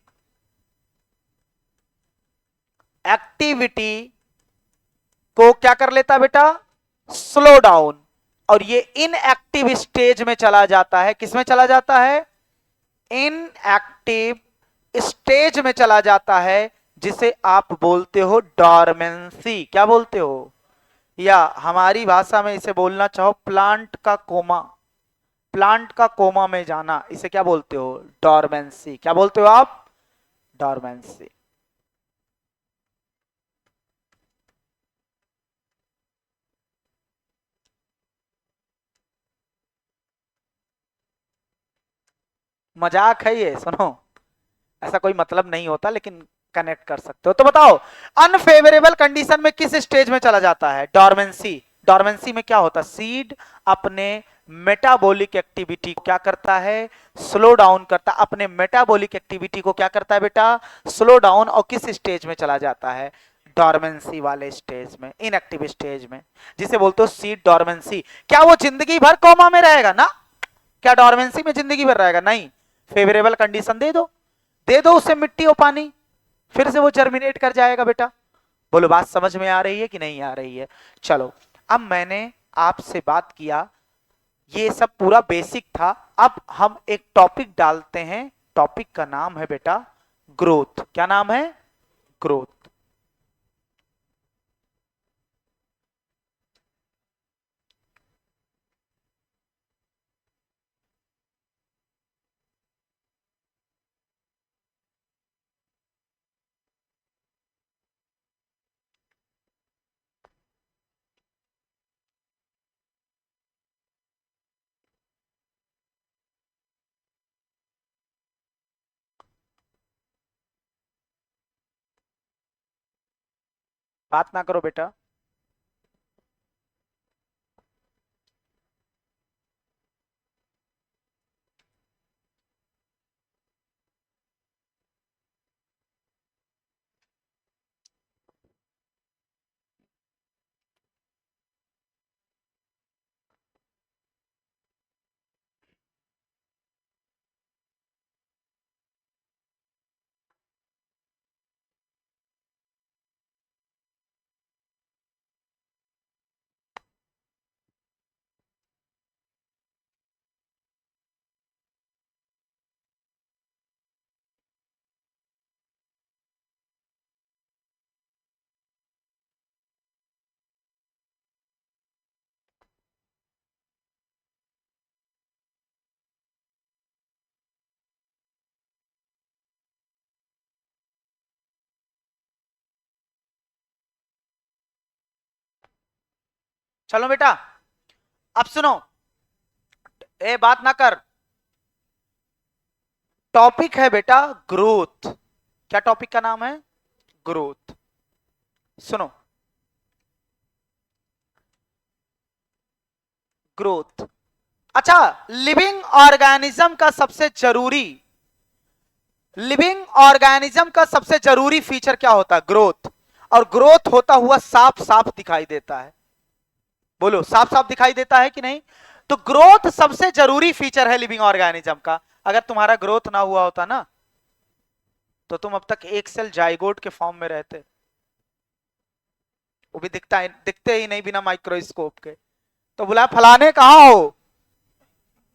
S1: एक्टिविटी को क्या कर लेता है बेटा, स्लो डाउन। और ये इनएक्टिव स्टेज में चला जाता है, किसमें चला जाता है, इनएक्टिव स्टेज में चला जाता है, जिसे आप बोलते हो डॉर्मेंसी। क्या बोलते हो, या हमारी भाषा में इसे बोलना चाहो प्लांट का कोमा, प्लांट का कोमा में जाना, इसे क्या बोलते हो, डॉर्मेंसी। क्या बोलते हो आप, डॉर्मेंसी। मजाक है ये, सुनो, ऐसा कोई मतलब नहीं होता, लेकिन कनेक्ट कर सकते हो। तो बताओ अनफेवरेबल कंडीशन में किस स्टेज में चला जाता है, डॉर्मेंसी। डॉर्मेंसी में क्या होता है, सीड अपने मेटाबॉलिक एक्टिविटी को क्या करता है, स्लो डाउन करता है, अपने मेटाबॉलिक एक्टिविटी को क्या करता है बेटा, स्लो डाउन। और किस स्टेज में चला जाता है, डॉर्मेंसी वाले स्टेज में, इनएक्टिव स्टेज में, जिसे बोलते हो सीड डॉर्मेंसी। क्या वो जिंदगी भर कोमा में रहेगा ना? क्या डॉर्मेंसी में जिंदगी भर रहेगा? नहीं, फेवरेबल कंडीशन दे दो, दे दो उसे मिट्टी और पानी, फिर से वो जर्मिनेट कर जाएगा बेटा। बोलो बात समझ में आ रही है कि नहीं आ रही है? चलो, अब मैंने आपसे बात किया, ये सब पूरा बेसिक था। अब हम एक टॉपिक डालते हैं, टॉपिक का नाम है बेटा ग्रोथ। क्या नाम है, ग्रोथ। बात ना करो बेटा। चलो बेटा, अब सुनो, ए बात ना कर। टॉपिक है बेटा ग्रोथ। क्या टॉपिक का नाम है, ग्रोथ। सुनो, ग्रोथ। अच्छा, लिविंग ऑर्गेनिज्म का सबसे जरूरी लिविंग ऑर्गेनिज्म का सबसे जरूरी फीचर क्या होता है? ग्रोथ। और ग्रोथ होता हुआ साफ साफ दिखाई देता है। बोलो, साफ साफ दिखाई देता है कि नहीं? तो ग्रोथ सबसे जरूरी फीचर है लिविंग ऑर्गेनिज्म का। अगर तुम्हारा ग्रोथ ना हुआ होता ना, तो तुम अब तक एक सेल जाइगोट के फॉर्म में रहते। वो भी दिखते ही नहीं बिना माइक्रोस्कोप के। तो बोला फलाने कहां हो,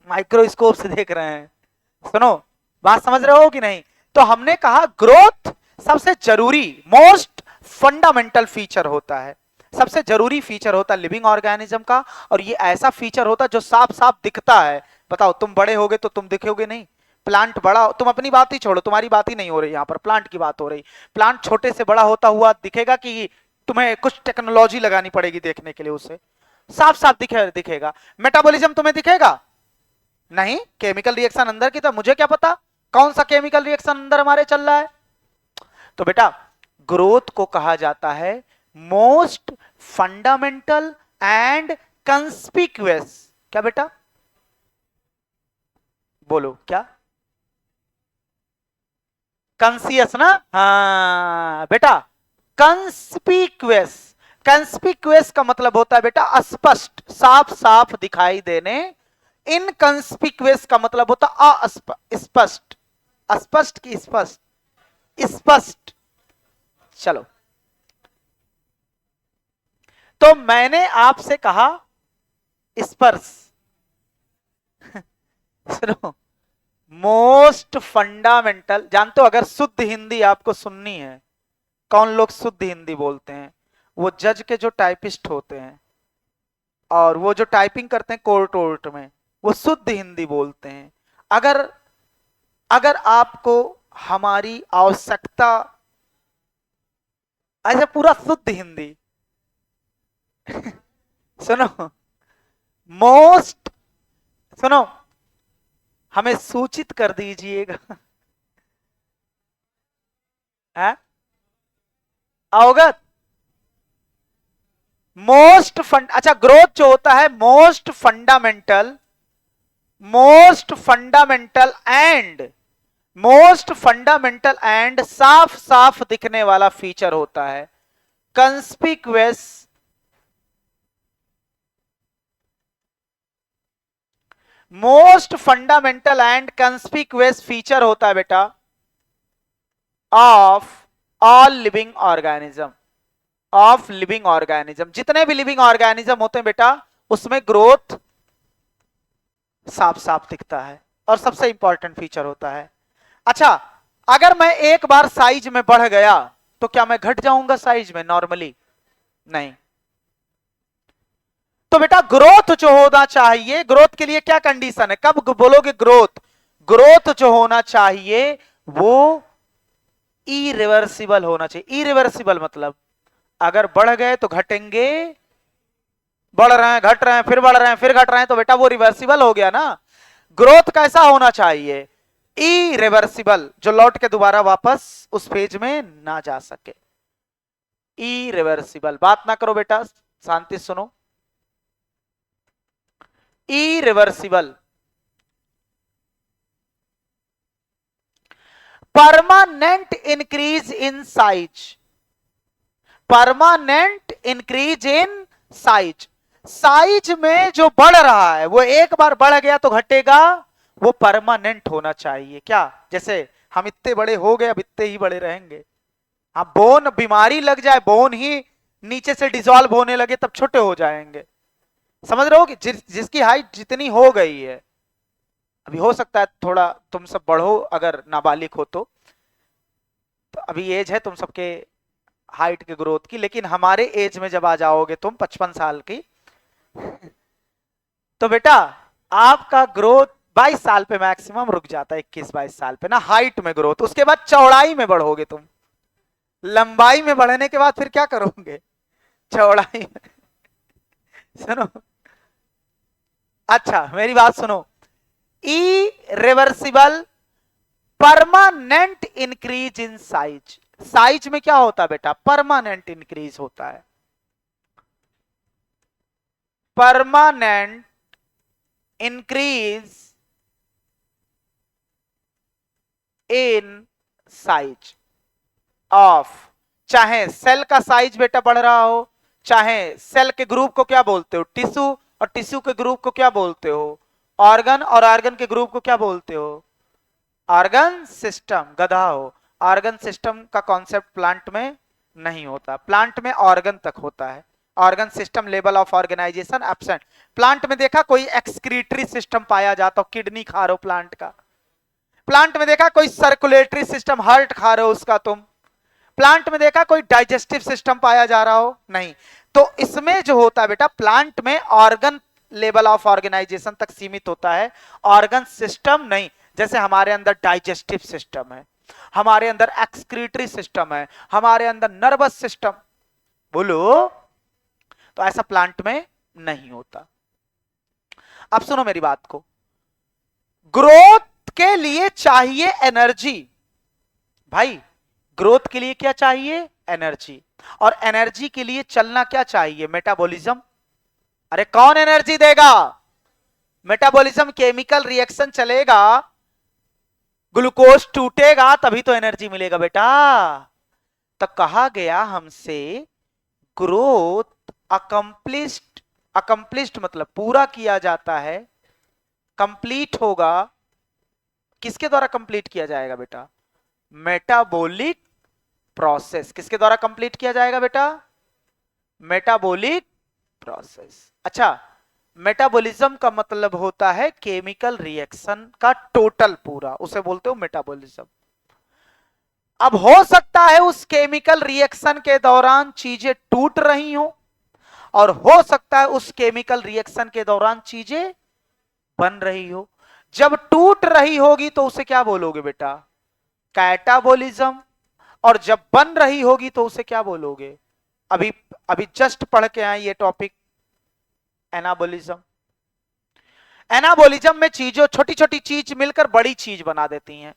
S1: माइक्रोस्कोप से देख रहे हैं। सुनो, बात समझ रहे हो कि नहीं? तो हमने कहा ग्रोथ सबसे जरूरी, मोस्ट फंडामेंटल फीचर होता है, सबसे जरूरी फीचर होता है लिविंग ऑर्गेनिज्म का। और ये ऐसा फीचर होता है जो साफ साफ दिखता है। बताओ, तुम बड़े होगे तो तुम दिखोगे नहीं? प्लांट बड़ा, तुम अपनी बात ही छोड़ो, तुम्हारी बात ही नहीं हो रही, यहां पर प्लांट की बात हो रही। प्लांट छोटे से बड़ा होता हुआ दिखेगा कि तुम्हें कुछ टेक्नोलॉजी लगानी पड़ेगी देखने के लिए? उसे साफ साफ दिखेगा। मेटाबॉलिज्म तुम्हें दिखेगा नहीं? केमिकल रिएक्शन अंदर की, तो मुझे क्या पता कौन सा केमिकल रिएक्शन अंदर हमारे चल रहा है। तो बेटा, ग्रोथ को कहा जाता है मोस्ट फंडामेंटल एंड कंस्पिक्यूअस। क्या बेटा? बोलो क्या? कंसियस ना? हाँ बेटा, कंस्पिक्यूअस। कंस्पिक्यूअस का मतलब होता है बेटा स्पष्ट, साफ साफ दिखाई देने। इनकंस्पिक्यूअस का मतलब होता अस्पष्ट। स्पष्ट की स्पष्ट? स्पष्ट। चलो, तो मैंने आपसे कहा स्पर्श। सुनो, मोस्ट फंडामेंटल, जानते हो अगर शुद्ध हिंदी आपको सुननी है, कौन लोग शुद्ध हिंदी बोलते हैं? वो जज के जो टाइपिस्ट होते हैं, और वो जो टाइपिंग करते हैं कोर्ट वोर्ट में, वो शुद्ध हिंदी बोलते हैं। अगर अगर आपको हमारी आवश्यकता, ऐसे पूरा शुद्ध हिंदी सुनो, मोस्ट, सुनो, हमें सूचित कर दीजिएगा। है अवगत? मोस्ट फंड, अच्छा, ग्रोथ जो होता है most fundamental, most fundamental and, most fundamental and साफ साफ दिखने वाला फीचर होता है। कंस्पिक्यूअस, मोस्ट फंडामेंटल एंड कंस्पिक्यूअस फीचर होता है बेटा of all living organism. Of living organism, जितने भी लिविंग ऑर्गेनिज्म होते हैं बेटा, उसमें ग्रोथ साफ साफ दिखता है और सबसे इंपॉर्टेंट फीचर होता है। अच्छा, अगर मैं एक बार साइज में बढ़ गया तो क्या मैं घट जाऊंगा साइज में नॉर्मली? नहीं। तो बेटा ग्रोथ जो होना चाहिए, ग्रोथ के लिए क्या कंडीशन है? कब बोलोगे ग्रोथ? ग्रोथ जो होना चाहिए वो इरिवर्सिबल होना चाहिए। इरिवर्सिबल मतलब अगर बढ़ गए तो घटेंगे, बढ़ रहे हैं घट रहे हैं, फिर बढ़ रहे हैं फिर घट रहे हैं, तो बेटा वो रिवर्सिबल हो गया ना। ग्रोथ कैसा होना चाहिए? इरिवर्सिबल, जो लौट के दोबारा वापस उस पेज में ना जा सके। इरिवर्सिबल। बात ना करो बेटा, शांति सुनो। Irreversible, permanent increase in size, permanent increase in size. Size में जो बढ़ रहा है वो एक बार बढ़ गया तो घटेगा, वो परमानेंट होना चाहिए। क्या? जैसे हम इतने बड़े हो गए, अब इतने ही बड़े रहेंगे। हाँ, बोन बीमारी लग जाए, बोन ही नीचे से डिसॉल्व होने लगे, तब छोटे हो जाएंगे। समझ रहे हो कि जिसकी हाइट जितनी हो गई है, अभी हो सकता है थोड़ा तुम सब बढ़ो अगर नाबालिग हो तो अभी एज है तुम सबके हाइट के ग्रोथ की, लेकिन हमारे एज में जब आ जाओगे तुम 55 साल की, तो बेटा आपका ग्रोथ 22 साल पे मैक्सिमम रुक जाता है, 21-22 साल पे ना हाइट में ग्रोथ। उसके बाद चौड़ाई में बढ़ोगे तुम, लंबाई में बढ़ने के बाद फिर क्या करोगे? चौड़ाई में। सुनो, अच्छा मेरी बात सुनो। Irreversible permanent increase in size. Size में क्या होता है बेटा? परमानेंट इंक्रीज होता है, permanent increase in size of, चाहे सेल का साइज बेटा बढ़ रहा हो, चाहे सेल के ग्रुप को क्या बोलते हो टिश्यू, और टिश्यू के ग्रुप को क्या बोलते हो ऑर्गन, और ऑर्गन के ग्रुप को क्या बोलते हो ऑर्गन सिस्टम। गधा हो, ऑर्गन सिस्टम का कॉन्सेप्ट प्लांट में नहीं होता, प्लांट में ऑर्गन तक होता है। Organ system level of organisation absent. Plant में देखा कोई एक्सक्रीटरी सिस्टम पाया जाता हो, किडनी खा रहे हो प्लांट का। प्लांट में देखा कोई सर्कुलेटरी सिस्टम, हार्ट खा रहे हो उसका तुम। प्लांट में देखा कोई डाइजेस्टिव सिस्टम पाया जा रहा हो, नहीं। तो इसमें जो होता है बेटा, प्लांट में ऑर्गन लेवल ऑफ ऑर्गेनाइजेशन तक सीमित होता है, ऑर्गन सिस्टम नहीं। जैसे हमारे अंदर डाइजेस्टिव सिस्टम है, हमारे अंदर एक्सक्रीटरी सिस्टम है, हमारे अंदर नर्वस सिस्टम, बोलो, तो ऐसा प्लांट में नहीं होता। अब सुनो मेरी बात को, ग्रोथ के लिए चाहिए एनर्जी। भाई ग्रोथ के लिए क्या चाहिए एनर्जी, और एनर्जी के लिए चलना क्या चाहिए मेटाबॉलिज्म। अरे कौन एनर्जी देगा, मेटाबॉलिज्म, केमिकल रिएक्शन चलेगा, ग्लूकोज टूटेगा तभी तो एनर्जी मिलेगा बेटा। तो कहा गया हमसे ग्रोथ अकम्प्लिश्ड, अकम्प्लिश्ड मतलब पूरा किया जाता है, कंप्लीट होगा, किसके द्वारा कंप्लीट किया जाएगा बेटा, मेटाबॉलिक प्रोसेस। किसके द्वारा कंप्लीट किया जाएगा बेटा, मेटाबॉलिक प्रोसेस। अच्छा, मेटाबॉलिज्म का मतलब होता है केमिकल रिएक्शन का टोटल पूरा, उसे बोलते हो मेटाबॉलिज्म। अब हो सकता है उस केमिकल रिएक्शन के दौरान चीजें टूट रही हो, और हो सकता है उस केमिकल रिएक्शन के दौरान चीजें बन रही हो। जब टूट रही होगी तो उसे क्या बोलोगे बेटा, कैटाबॉलिज्म, और जब बन रही होगी तो उसे क्या बोलोगे, अभी अभी जस्ट पढ़ के आए ये टॉपिक, एनाबॉलिज्म। एनाबॉलिज्म में चीजों, छोटी छोटी चीज मिलकर बड़ी चीज बना देती हैं,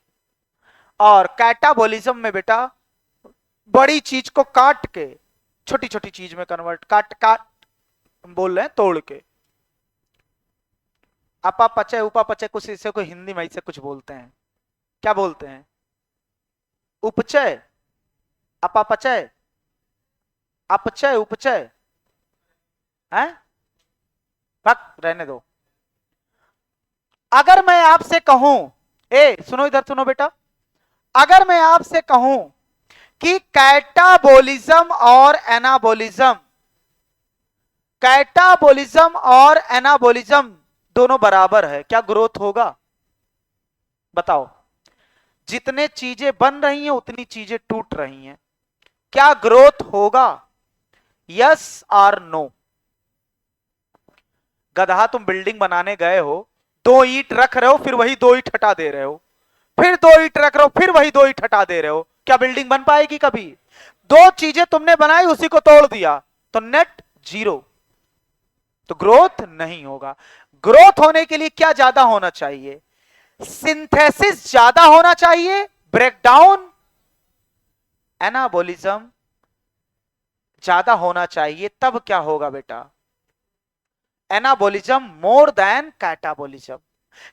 S1: और कैटाबॉलिज्म में बेटा बड़ी चीज को काट के छोटी छोटी चीज में कन्वर्ट, काट काट बोल रहे हैं तोड़ के। अपा पचय उपा पचय, कुछ इसे को हिंदी में इसे कुछ बोलते हैं, क्या बोलते हैं, उपचय, अपापचय, अपचय, उपचय है, भक रहने दो। अगर मैं आपसे कहूं, ए सुनो इधर सुनो बेटा, अगर मैं आपसे कहूं कि कैटाबॉलिज्म और एनाबॉलिज्म, कैटाबॉलिज्म और एनाबॉलिज्म दोनों बराबर है, क्या ग्रोथ होगा, बताओ। जितने चीजें बन रही हैं उतनी चीजें टूट रही हैं, क्या ग्रोथ होगा, यस और नो। गधा, तुम बिल्डिंग बनाने गए हो, दो ईंट रख रहे हो, फिर वही दो ईंट हटा दे रहे हो, फिर दो ईंट रख रहे हो, फिर वही दो ईंट हटा दे रहे हो, क्या बिल्डिंग बन पाएगी कभी। दो चीजें तुमने बनाई, उसी को तोड़ दिया, तो नेट जीरो, तो ग्रोथ नहीं होगा। ग्रोथ होने के लिए क्या ज्यादा होना चाहिए, सिंथेसिस ज्यादा होना चाहिए, ब्रेकडाउन, एनाबॉलिज्म ज्यादा होना चाहिए, तब क्या होगा बेटा, एनाबॉलिज्म मोर देन कैटाबॉलिज्म।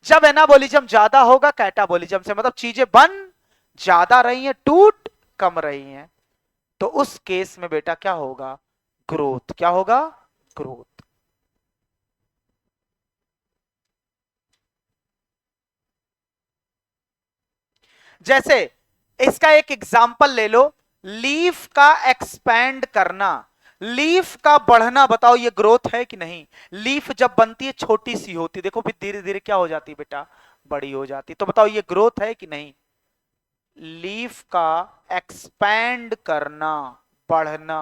S1: जब एनाबॉलिज्म ज्यादा होगा, कैटाबॉलिज्म से मतलब चीजें बन ज्यादा रही हैं, टूट कम रही हैं, तो उस केस में बेटा क्या होगा, ग्रोथ। क्या होगा, ग्रोथ। जैसे इसका एक एग्जाम्पल ले लो, लीफ का एक्सपैंड करना, लीफ का बढ़ना, बताओ ये ग्रोथ है कि नहीं। लीफ जब बनती है छोटी सी होती, देखो फिर धीरे धीरे क्या हो जाती है बेटा, बड़ी हो जाती, तो बताओ ये ग्रोथ है कि नहीं। लीफ का एक्सपैंड करना, बढ़ना,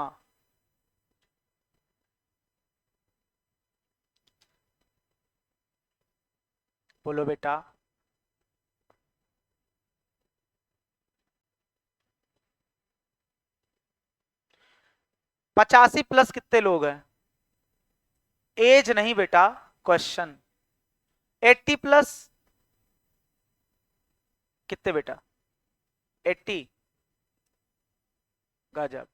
S1: बोलो बेटा। 85+ कितने लोग हैं, एज नहीं बेटा, क्वेश्चन। 80+ कितने बेटा, 80, गजब।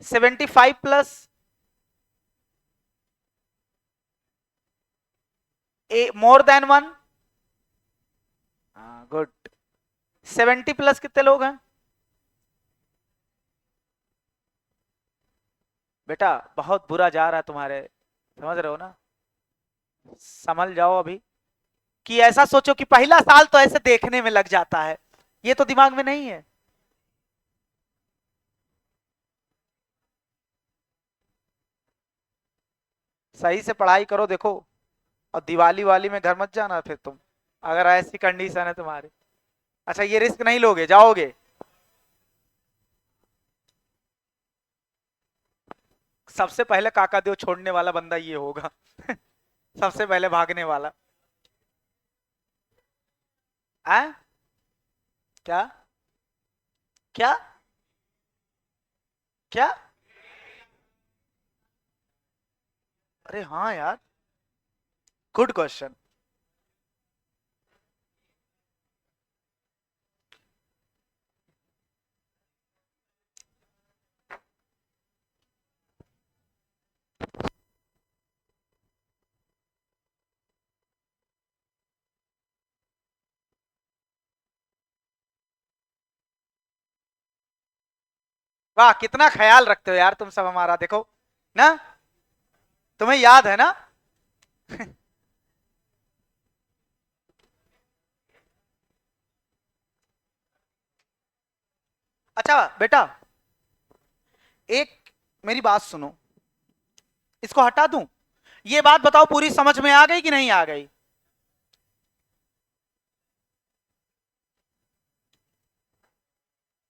S1: 75+ more than one, good. 70 plus कितने लोग हैं बेटा? बहुत बुरा जा रहा है तुम्हारे, समझ रहे हो ना? संभल जाओ अभी। कि ऐसा सोचो कि पहला साल तो ऐसे देखने में लग जाता है, ये तो दिमाग में नहीं है। सही से पढ़ाई करो देखो, और दिवाली वाली में घर मत जाना फिर तुम, अगर ऐसी कंडीशन है तुम्हारी। अच्छा ये रिस्क नहीं लोगे, जाओगे? सबसे पहले काका देव छोड़ने वाला बंदा ये होगा सबसे पहले भागने वाला। आ? क्या? क्या? क्या? अरे हाँ यार, गुड क्वेश्चन। वाह कितना ख्याल रखते हो यार तुम सब हमारा, देखो ना, तुम्हें याद है ना अच्छा बेटा, एक मेरी बात सुनो, इसको हटा दूं? ये बात बताओ पूरी समझ में आ गई कि नहीं आ गई?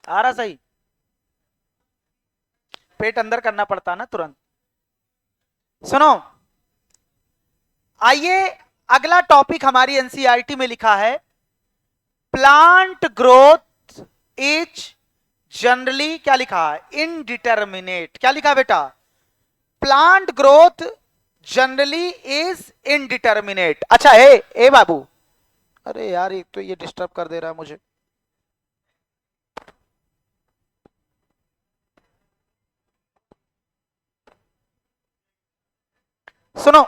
S1: आ रहा सही? पेट अंदर करना पड़ता ना तुरंत। सुनो, आइए, अगला टॉपिक हमारी एनसीईआरटी में लिखा है, प्लांट ग्रोथ इज जनरली, क्या लिखा है? इनडिटर्मिनेट। क्या लिखा है बेटा? Plant growth generally is indeterminate. अच्छा ए बाबू, अरे यार एक तो ये डिस्टर्ब कर दे रहा है मुझे। सुनो,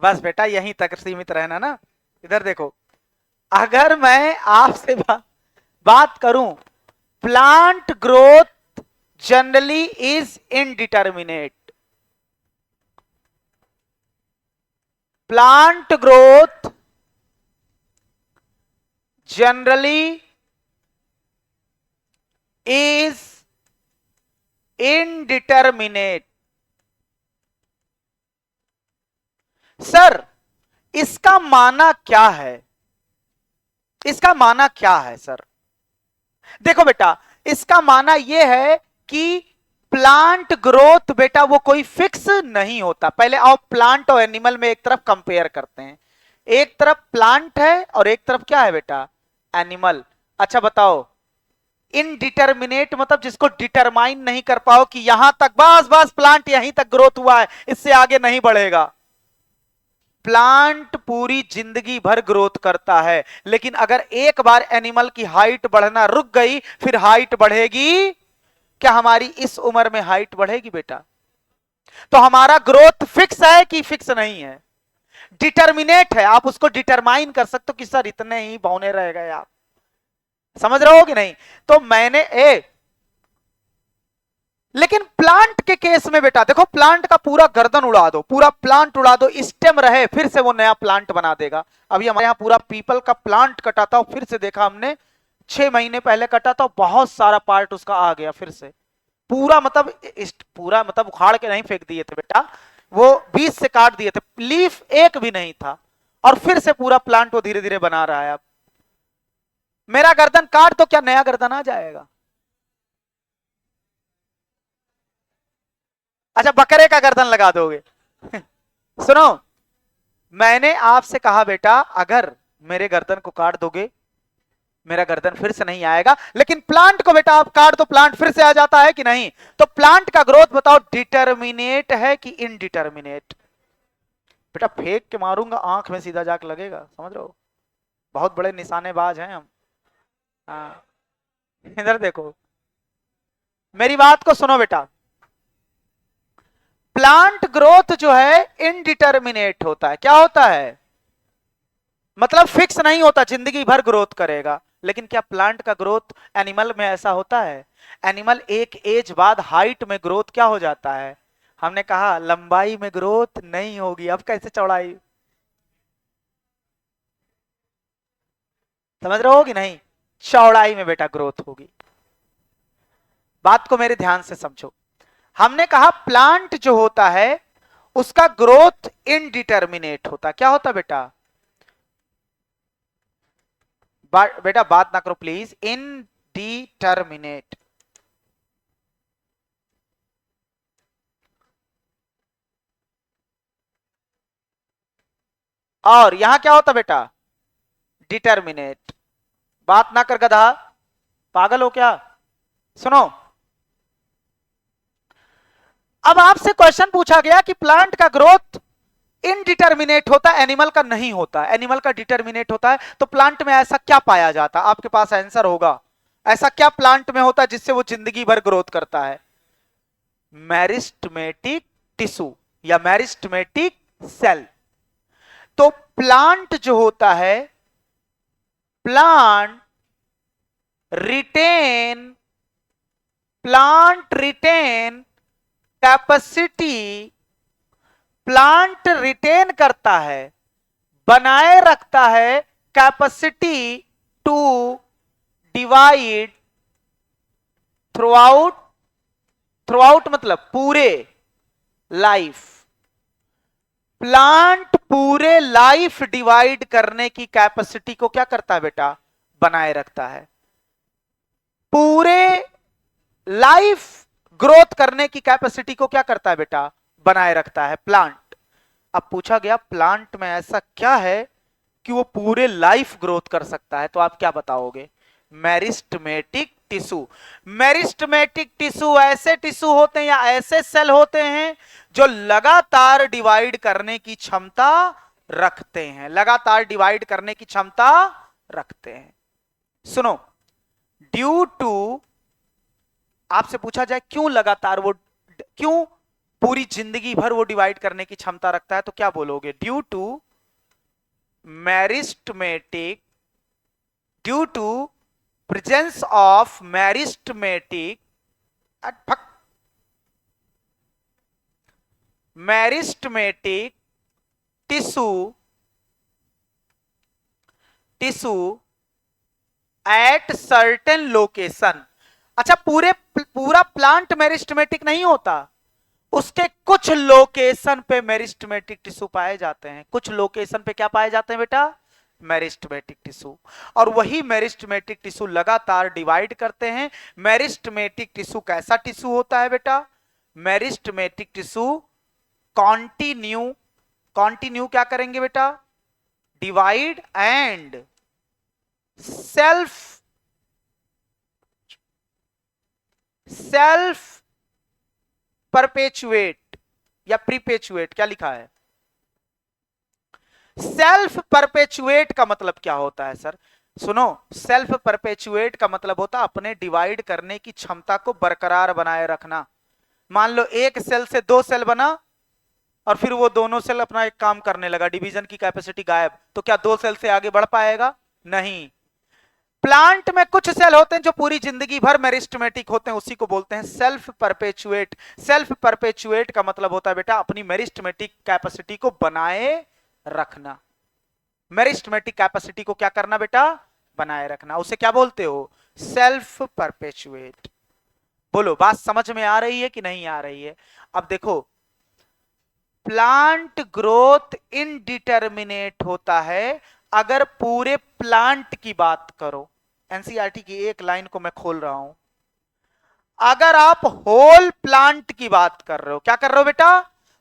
S1: बस बेटा यहीं तक सीमित रहना ना। इधर देखो, अगर मैं आपसे बात करूं, plant growth generally is indeterminate, plant growth generally is indeterminate. Sir इसका माना क्या है? इसका माना क्या है सर? देखो बेटा, इसका माना यह है कि प्लांट ग्रोथ बेटा वो कोई फिक्स नहीं होता। पहले आओ प्लांट और एनिमल में एक तरफ कंपेयर करते हैं। एक तरफ प्लांट है और एक तरफ क्या है बेटा? एनिमल। अच्छा बताओ, इनडिटर्मिनेट मतलब जिसको डिटरमाइन नहीं कर पाओ कि यहां तक बस बस प्लांट यहीं तक ग्रोथ हुआ है, इससे आगे नहीं बढ़ेगा। प्लांट पूरी जिंदगी भर ग्रोथ करता है, लेकिन अगर एक बार एनिमल की हाइट बढ़ना रुक गई, फिर हाइट बढ़ेगी? क्या हमारी इस उम्र में हाइट बढ़ेगी बेटा? तो हमारा ग्रोथ फिक्स है कि फिक्स नहीं है? डिटर्मिनेट है, आप उसको डिटरमाइन कर सकते हो कि सर इतने ही बौने रह गए आप। समझ रहे हो कि नहीं? तो मैंने लेकिन प्लांट के केस में बेटा देखो, प्लांट का पूरा गर्दन उड़ा दो, पूरा प्लांट उड़ा दो, स्टेम रहे, फिर से वो नया प्लांट बना देगा। अभी हमारे यहाँ पूरा पीपल का प्लांट कटा था, फिर से देखा हमने, 6 महीने पहले कटा था, बहुत सारा पार्ट उसका आ गया फिर से। पूरा मतलब पूरा मतलब उखाड़ के नहीं फेंक दिए थे बेटा, वो बीच से काट दिए थे, लीफ एक भी नहीं था, और फिर से पूरा प्लांट वो धीरे धीरे बना रहा है। अब मेरा गर्दन काट तो क्या नया गर्दन आ जाएगा? अच्छा बकरे का गर्दन लगा दोगे सुनो, मैंने आपसे कहा बेटा अगर मेरे गर्दन को काट दोगे, मेरा गर्दन फिर से नहीं आएगा, लेकिन प्लांट को बेटा आप काट दो, प्लांट फिर से आ जाता है कि नहीं? तो प्लांट का ग्रोथ बताओ डिटर्मिनेट है कि इनडिटर्मिनेट? बेटा फेंक के मारूंगा, आंख में सीधा जाके लगेगा, समझ रहे हो? बहुत बड़े निशानेबाज हैं हम। हाँ, इधर देखो, मेरी बात को सुनो बेटा, प्लांट ग्रोथ जो है इनडिटर्मिनेट होता है। क्या होता है? मतलब फिक्स नहीं होता, जिंदगी भर ग्रोथ करेगा। लेकिन क्या प्लांट का ग्रोथ एनिमल में ऐसा होता है? एनिमल एक एज बाद हाइट में ग्रोथ क्या हो जाता है? हमने कहा लंबाई में ग्रोथ नहीं होगी, अब कैसे चौड़ाई? समझ रहे हो कि नहीं? चौड़ाई में बेटा ग्रोथ होगी। बात को मेरे ध्यान से समझो। हमने कहा प्लांट जो होता है उसका ग्रोथ इनडिटर्मिनेट होता है। क्या होता है बेटा? बेटा बात ना करो प्लीज। इनडिटर्मिनेट। और यहां क्या होता बेटा? डिटर्मिनेट। बात ना कर गधा, पागल हो क्या? सुनो, अब आपसे क्वेश्चन पूछा गया कि प्लांट का ग्रोथ इनडिटर्मिनेट होता है, एनिमल का नहीं होता। एनिमल का डिटर्मिनेट होता है, तो प्लांट में ऐसा क्या पाया जाता? आपके पास आंसर होगा। ऐसा क्या प्लांट में होता है जिससे वो जिंदगी भर ग्रोथ करता है? मेरिस्टमेटिक टिश्यू या मेरिस्टमेटिक सेल। तो प्लांट जो होता है, plant retain plant retain capacity, plant retain करता है, बनाए रखता है capacity to divide throughout. Throughout मतलब पूरे लाइफ। प्लांट पूरे लाइफ डिवाइड करने की कैपेसिटी को क्या करता है बेटा? बनाए रखता है। पूरे लाइफ ग्रोथ करने की कैपेसिटी को क्या करता है बेटा? बनाए रखता है प्लांट। अब पूछा गया प्लांट में ऐसा क्या है कि वो पूरे लाइफ ग्रोथ कर सकता है, तो आप क्या बताओगे? Meristematic tissue. मेरिस्टमेटिक टिश्यू ऐसे टिश्यू होते हैं या ऐसे सेल होते हैं जो लगातार डिवाइड करने की क्षमता रखते हैं। लगातार डिवाइड करने की क्षमता रखते हैं। सुनो, ड्यू टू, आपसे पूछा जाए क्यों लगातार वो, क्यों पूरी जिंदगी भर वो डिवाइड करने की क्षमता रखता है, तो क्या बोलोगे? Due to meristematic, due to presence of meristematic meristematic tissue, tissue at certain location. अच्छा, पूरा प्लांट मेरिस्टमेटिक नहीं होता, उसके कुछ लोकेशन पे मेरिस्टमेटिक टिश्यू पाए जाते हैं। कुछ लोकेशन पे क्या पाए जाते हैं बेटा? Meristematic tissue. और वही मेरिस्टमेटिक टिश्यू लगातार डिवाइड करते हैं। मेरिस्टमेटिक टिश्यू कैसा टिश्यू होता है बेटा? मेरिस्टमेटिक टिश्यू कॉन्टिन्यू, कॉन्टिन्यू क्या करेंगे बेटा? Divide and self self perpetuate या प्रीपेचुएट। क्या लिखा है? सेल्फ परपेचुएट का मतलब क्या होता है सर? सुनो, सेल्फ परपेचुएट का मतलब होता है अपने डिवाइड करने की क्षमता को बरकरार बनाए रखना। मान लो एक सेल से दो सेल बना और फिर वो दोनों सेल अपना एक काम करने लगा, डिवीजन की कैपेसिटी गायब, तो क्या दो सेल से आगे बढ़ पाएगा? नहीं। प्लांट में कुछ सेल होते हैं जो पूरी जिंदगी भर मेरिस्टमेटिक होते हैं, उसी को बोलते हैं सेल्फ परपेचुएट। सेल्फ परपेचुएट का मतलब होता है बेटा अपनी मेरिस्टमेटिक कैपेसिटी को बनाए रखना। मेरिस्टमेटिक कैपेसिटी को क्या करना बेटा? बनाए रखना। उसे क्या बोलते हो? Self perpetuate. बोलो, बात समझ में आ रही है कि नहीं आ रही है? अब देखो, प्लांट ग्रोथ इनडिटर्मिनेट होता है अगर पूरे प्लांट की बात करो। एनसीईआरटी की एक लाइन को मैं खोल रहा हूं। अगर आप होल प्लांट की बात कर रहे हो, क्या कर रहे हो बेटा?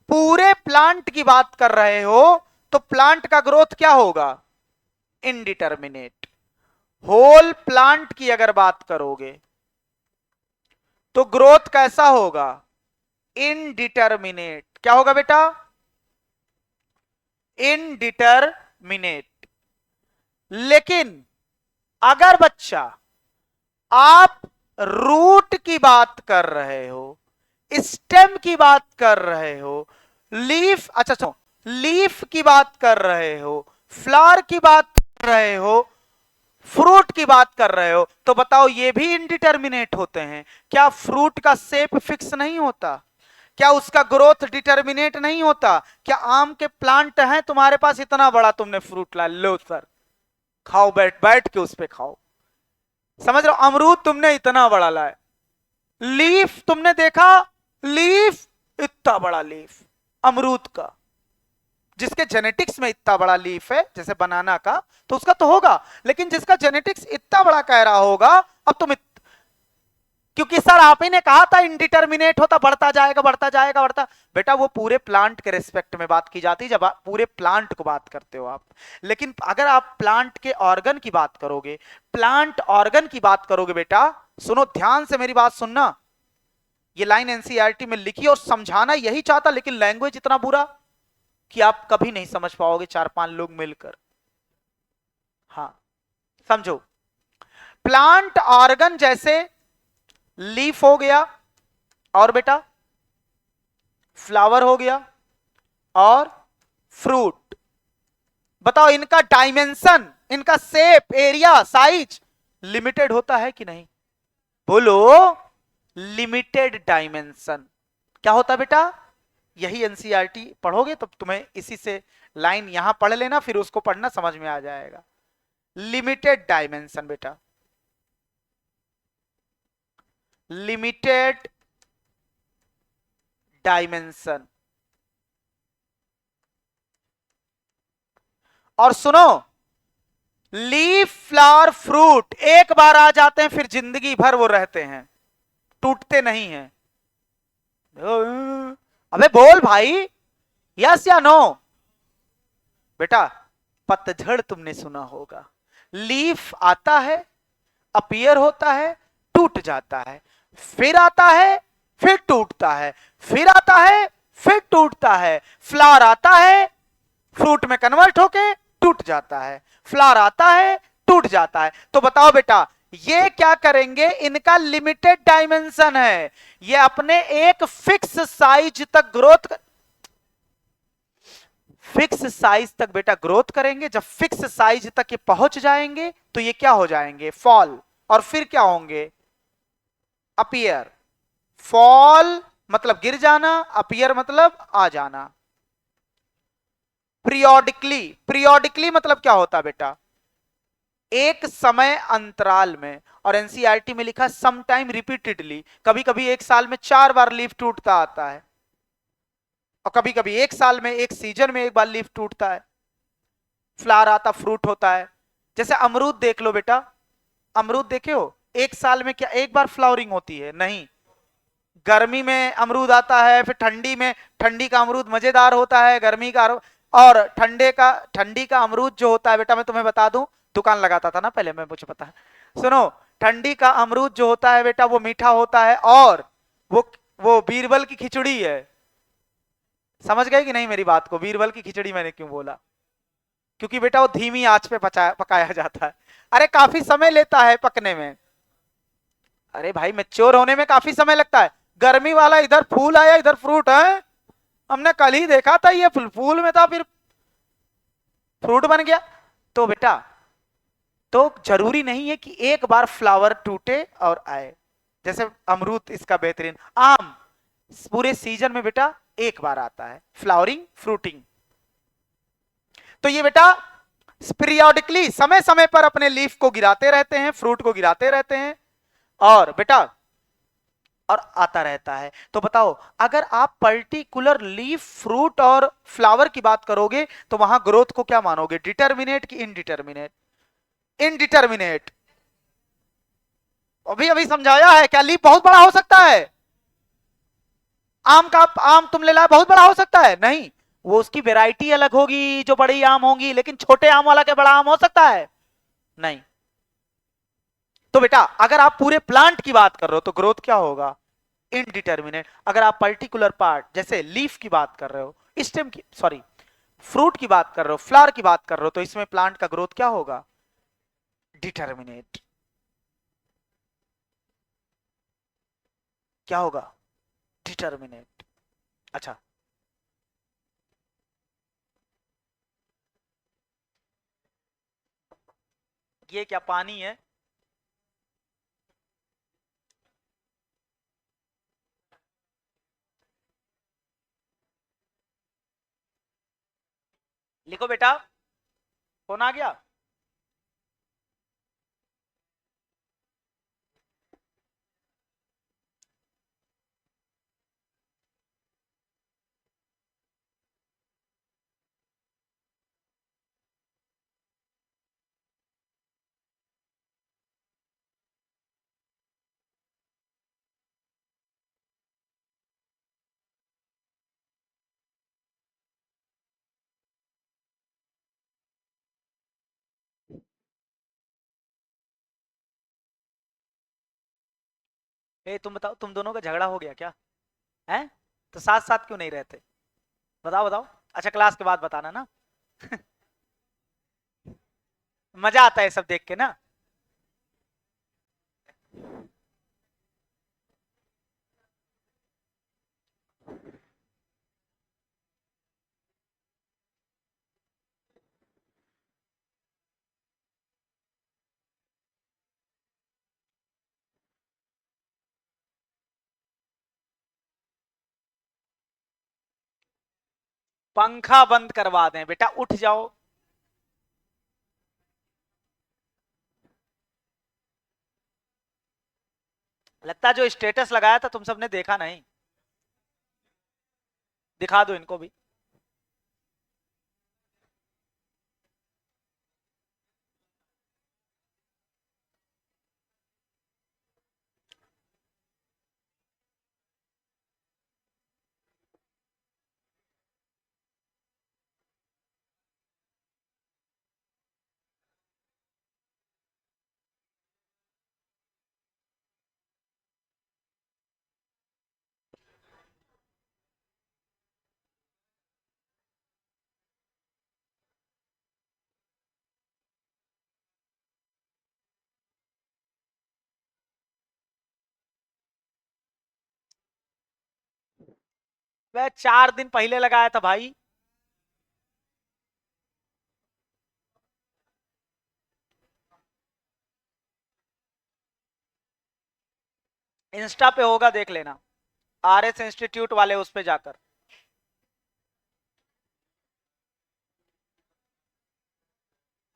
S1: पूरे प्लांट की बात कर रहे हो, तो प्लांट का ग्रोथ क्या होगा? इनडिटर्मिनेट। होल प्लांट की अगर बात करोगे तो ग्रोथ कैसा होगा? इनडिटर्मिनेट। क्या होगा बेटा? इनडिटर्मिनेट। लेकिन अगर बच्चा आप रूट की बात कर रहे हो, स्टेम की बात कर रहे हो, लीफ, अच्छा सुनो, लीफ की बात कर रहे हो, फ्लावर की बात कर रहे हो, फ्रूट की बात कर रहे हो, तो बताओ ये भी इनडिटर्मिनेट होते हैं क्या? फ्रूट का शेप फिक्स नहीं होता क्या? उसका ग्रोथ डिटर्मिनेट नहीं होता क्या? आम के प्लांट हैं तुम्हारे पास इतना बड़ा, तुमने फ्रूट ला लो सर, खाओ, बैठ बैठ के उस पे खाओ, समझ रहे हो? अमरूद तुमने इतना बड़ा लाया, लीफ तुमने देखा, लीफ इतना बड़ा लीफ अमरूद का, जिसके जेनेटिक्स में इतना बड़ा लीफ है जैसे बनाना का, तो उसका तो होगा, लेकिन जिसका जेनेटिक्स इतना बड़ा कह रहा होगा, अब तुम क्योंकि सर आप ही ने कहा था इनडिटर्मिनेट होता, बढ़ता जाएगा बढ़ता जाएगा बढ़ता, बेटा वो पूरे प्लांट के रिस्पेक्ट में बात की जाती है जब आप पूरे प्लांट को बात करते हो आप, लेकिन अगर आप प्लांट के ऑर्गन की बात करोगे, प्लांट ऑर्गन की बात करोगे, बेटा सुनो ध्यान से मेरी बात सुनना, ये लाइन एनसीईआरटी में लिखी और समझाना यही चाहता, लेकिन लैंग्वेज इतना बुरा कि आप कभी नहीं समझ पाओगे 4-5 लोग मिलकर। हाँ समझो, प्लांट ऑर्गन जैसे लीफ हो गया, और बेटा फ्लावर हो गया, और फ्रूट, बताओ इनका डायमेंशन, इनका शेप, एरिया, साइज लिमिटेड होता है कि नहीं? बोलो, लिमिटेड डायमेंशन। क्या होता है बेटा? यही एनसीईआरटी पढ़ोगे तो तुम्हें इसी से लाइन यहां पढ़ लेना, फिर उसको पढ़ना समझ में आ जाएगा। लिमिटेड डायमेंशन बेटा, लिमिटेड डायमेंशन। और सुनो, लीफ, फ्लावर, फ्रूट एक बार आ जाते हैं फिर जिंदगी भर वो रहते हैं, टूटते नहीं हैं। अबे बोल भाई, यस या नो? बेटा पतझड़ तुमने सुना होगा, लीफ आता है, अपीयर होता है, टूट जाता है, फिर आता है, फिर टूटता है, फिर आता है, फिर टूटता है, फ्लावर आता है, फ्रूट में कन्वर्ट होके टूट जाता है, फ्लावर आता है, टूट जाता है। तो बताओ बेटा ये क्या करेंगे? इनका लिमिटेड डायमेंशन है, ये अपने एक फिक्स साइज तक ग्रोथ फिक्स साइज तक बेटा ग्रोथ करेंगे। जब फिक्स साइज तक ये पहुंच जाएंगे तो ये क्या हो जाएंगे? फॉल। और फिर क्या होंगे? अपीयर। फॉल मतलब गिर जाना, अपीयर मतलब आ जाना। पीरियोडिकली, पीरियोडिकली मतलब क्या होता है बेटा? एक समय अंतराल में, और एनसीईआरटी में लिखा समटाइम रिपीटेडली, कभी कभी एक साल में 4 बार लीफ टूटता आता है, और कभी कभी एक साल में, एक सीजन में एक बार लीफ टूटता है, फ्लावर आता, फ्रूट होता है। जैसे अमरूद देख लो बेटा, अमरूद देखे हो? एक साल में क्या एक बार फ्लावरिंग होती है? नहीं। गर्मी में अमरूद आता है, फिर ठंडी में, ठंडी का अमरूद मजेदार होता है, गर्मी का, और ठंडी का अमरूद जो होता है बेटा, मैं तुम्हें बता दूं, दुकान लगाता था ना पहले मैं, मुझे पता है। सुनो, ठंडी का अमरूद जो होता है बेटा वो मीठा होता है, और वो बीरबल की खिचड़ी है। समझ गए कि नहीं मेरी बात को? बीरबल की खिचड़ी मैंने क्यों बोला? क्योंकि बेटा वो धीमी आंच पे पकाया जाता है। अरे काफी समय लेता है पकने में। अरे भाई मैच्योर होने में काफी समय लगता है। गर्मी वाला इधर फूल आया, इधर फ्रूट है, हमने कल ही देखा था, ये फूल में था फिर फ्रूट बन गया। तो बेटा तो जरूरी नहीं है कि एक बार फ्लावर टूटे और आए, जैसे अमरूद इसका बेहतरीन। आम पूरे सीजन में बेटा एक बार आता है, फ्लावरिंग, फ्रूटिंग। तो ये बेटा पीरियोडिकली, समय समय पर अपने लीफ को गिराते रहते हैं, फ्रूट को गिराते रहते हैं, और बेटा और आता रहता है। तो बताओ अगर आप पर्टिकुलर लीफ, फ्रूट और फ्लावर की बात करोगे तो वहां ग्रोथ को क्या मानोगे? डिटर्मिनेट कि इनडिटर्मिनेट? इनडिटर्मिनेट। अभी अभी समझाया है। क्या लीफ बहुत बड़ा हो सकता है? आम तुम ले लाए, बहुत बड़ा हो सकता है? नहीं, वो उसकी वैरायटी अलग होगी जो बड़ी आम होगी, लेकिन छोटे आम वाला क्या बड़ा आम हो सकता है? नहीं। तो बेटा अगर आप पूरे प्लांट की बात कर रहे हो तो ग्रोथ क्या होगा? इनडिटर्मिनेट। अगर आप पर्टिकुलर पार्ट जैसे लीफ की बात कर रहे हो, स्टेम की, सॉरी फ्रूट की बात कर रहे हो, फ्लावर की बात कर रहे हो, तो इसमें प्लांट का ग्रोथ क्या होगा? डिटर्मिनेट। क्या होगा? डिटर्मिनेट। अच्छा, ये क्या पानी है? लिखो बेटा, फोन आ गया। ए तुम बताओ, तुम दोनों का झगड़ा हो गया क्या? है? तो साथ साथ क्यों नहीं रहते? बताओ बताओ। अच्छा, क्लास के बाद बताना ना। मजा आता है सब देख के ना। पंखा बंद करवा दें बेटा, उठ जाओ। लगता है जो स्टेटस लगाया था तुम सबने देखा नहीं। दिखा दो इनको भी। वह 4 दिन पहले लगाया था भाई। इंस्टा पे होगा, देख लेना। RS इंस्टीट्यूट वाले उस पे जाकर।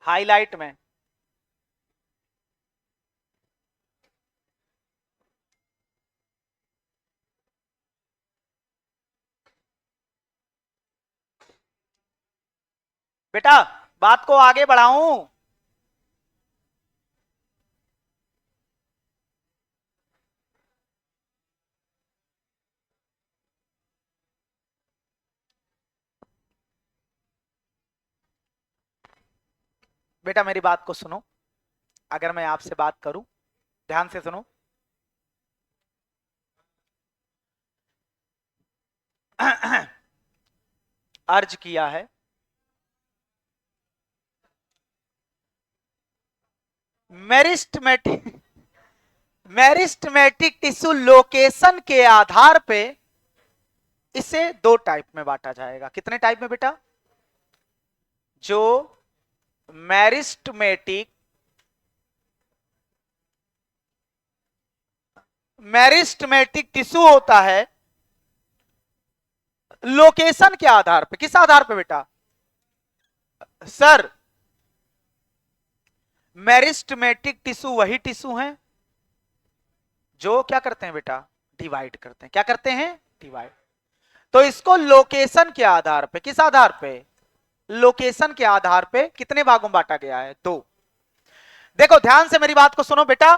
S1: हाईलाइट में। बेटा, बात को आगे बढ़ाऊं? बेटा मेरी बात को सुनो। अगर मैं आपसे बात करूं, ध्यान से सुनो। अर्ज किया है मेरिस्टमेटिक, मेरिस्टमेटिक टिश्यू लोकेशन के आधार पे इसे 2 टाइप में बांटा जाएगा। कितने टाइप में बेटा? जो मेरिस्टमेटिक, मेरिस्टमेटिक टिश्यू होता है लोकेशन के आधार पे। किस आधार पे बेटा? सर, मेरिस्टमेटिक टिश्यू वही टिश्यू है जो क्या करते हैं बेटा? डिवाइड करते हैं। क्या करते हैं? डिवाइड। तो इसको लोकेशन के आधार पे, किस आधार पे? लोकेशन के आधार पे कितने भागों में बांटा गया है? 2। देखो ध्यान से मेरी बात को सुनो बेटा।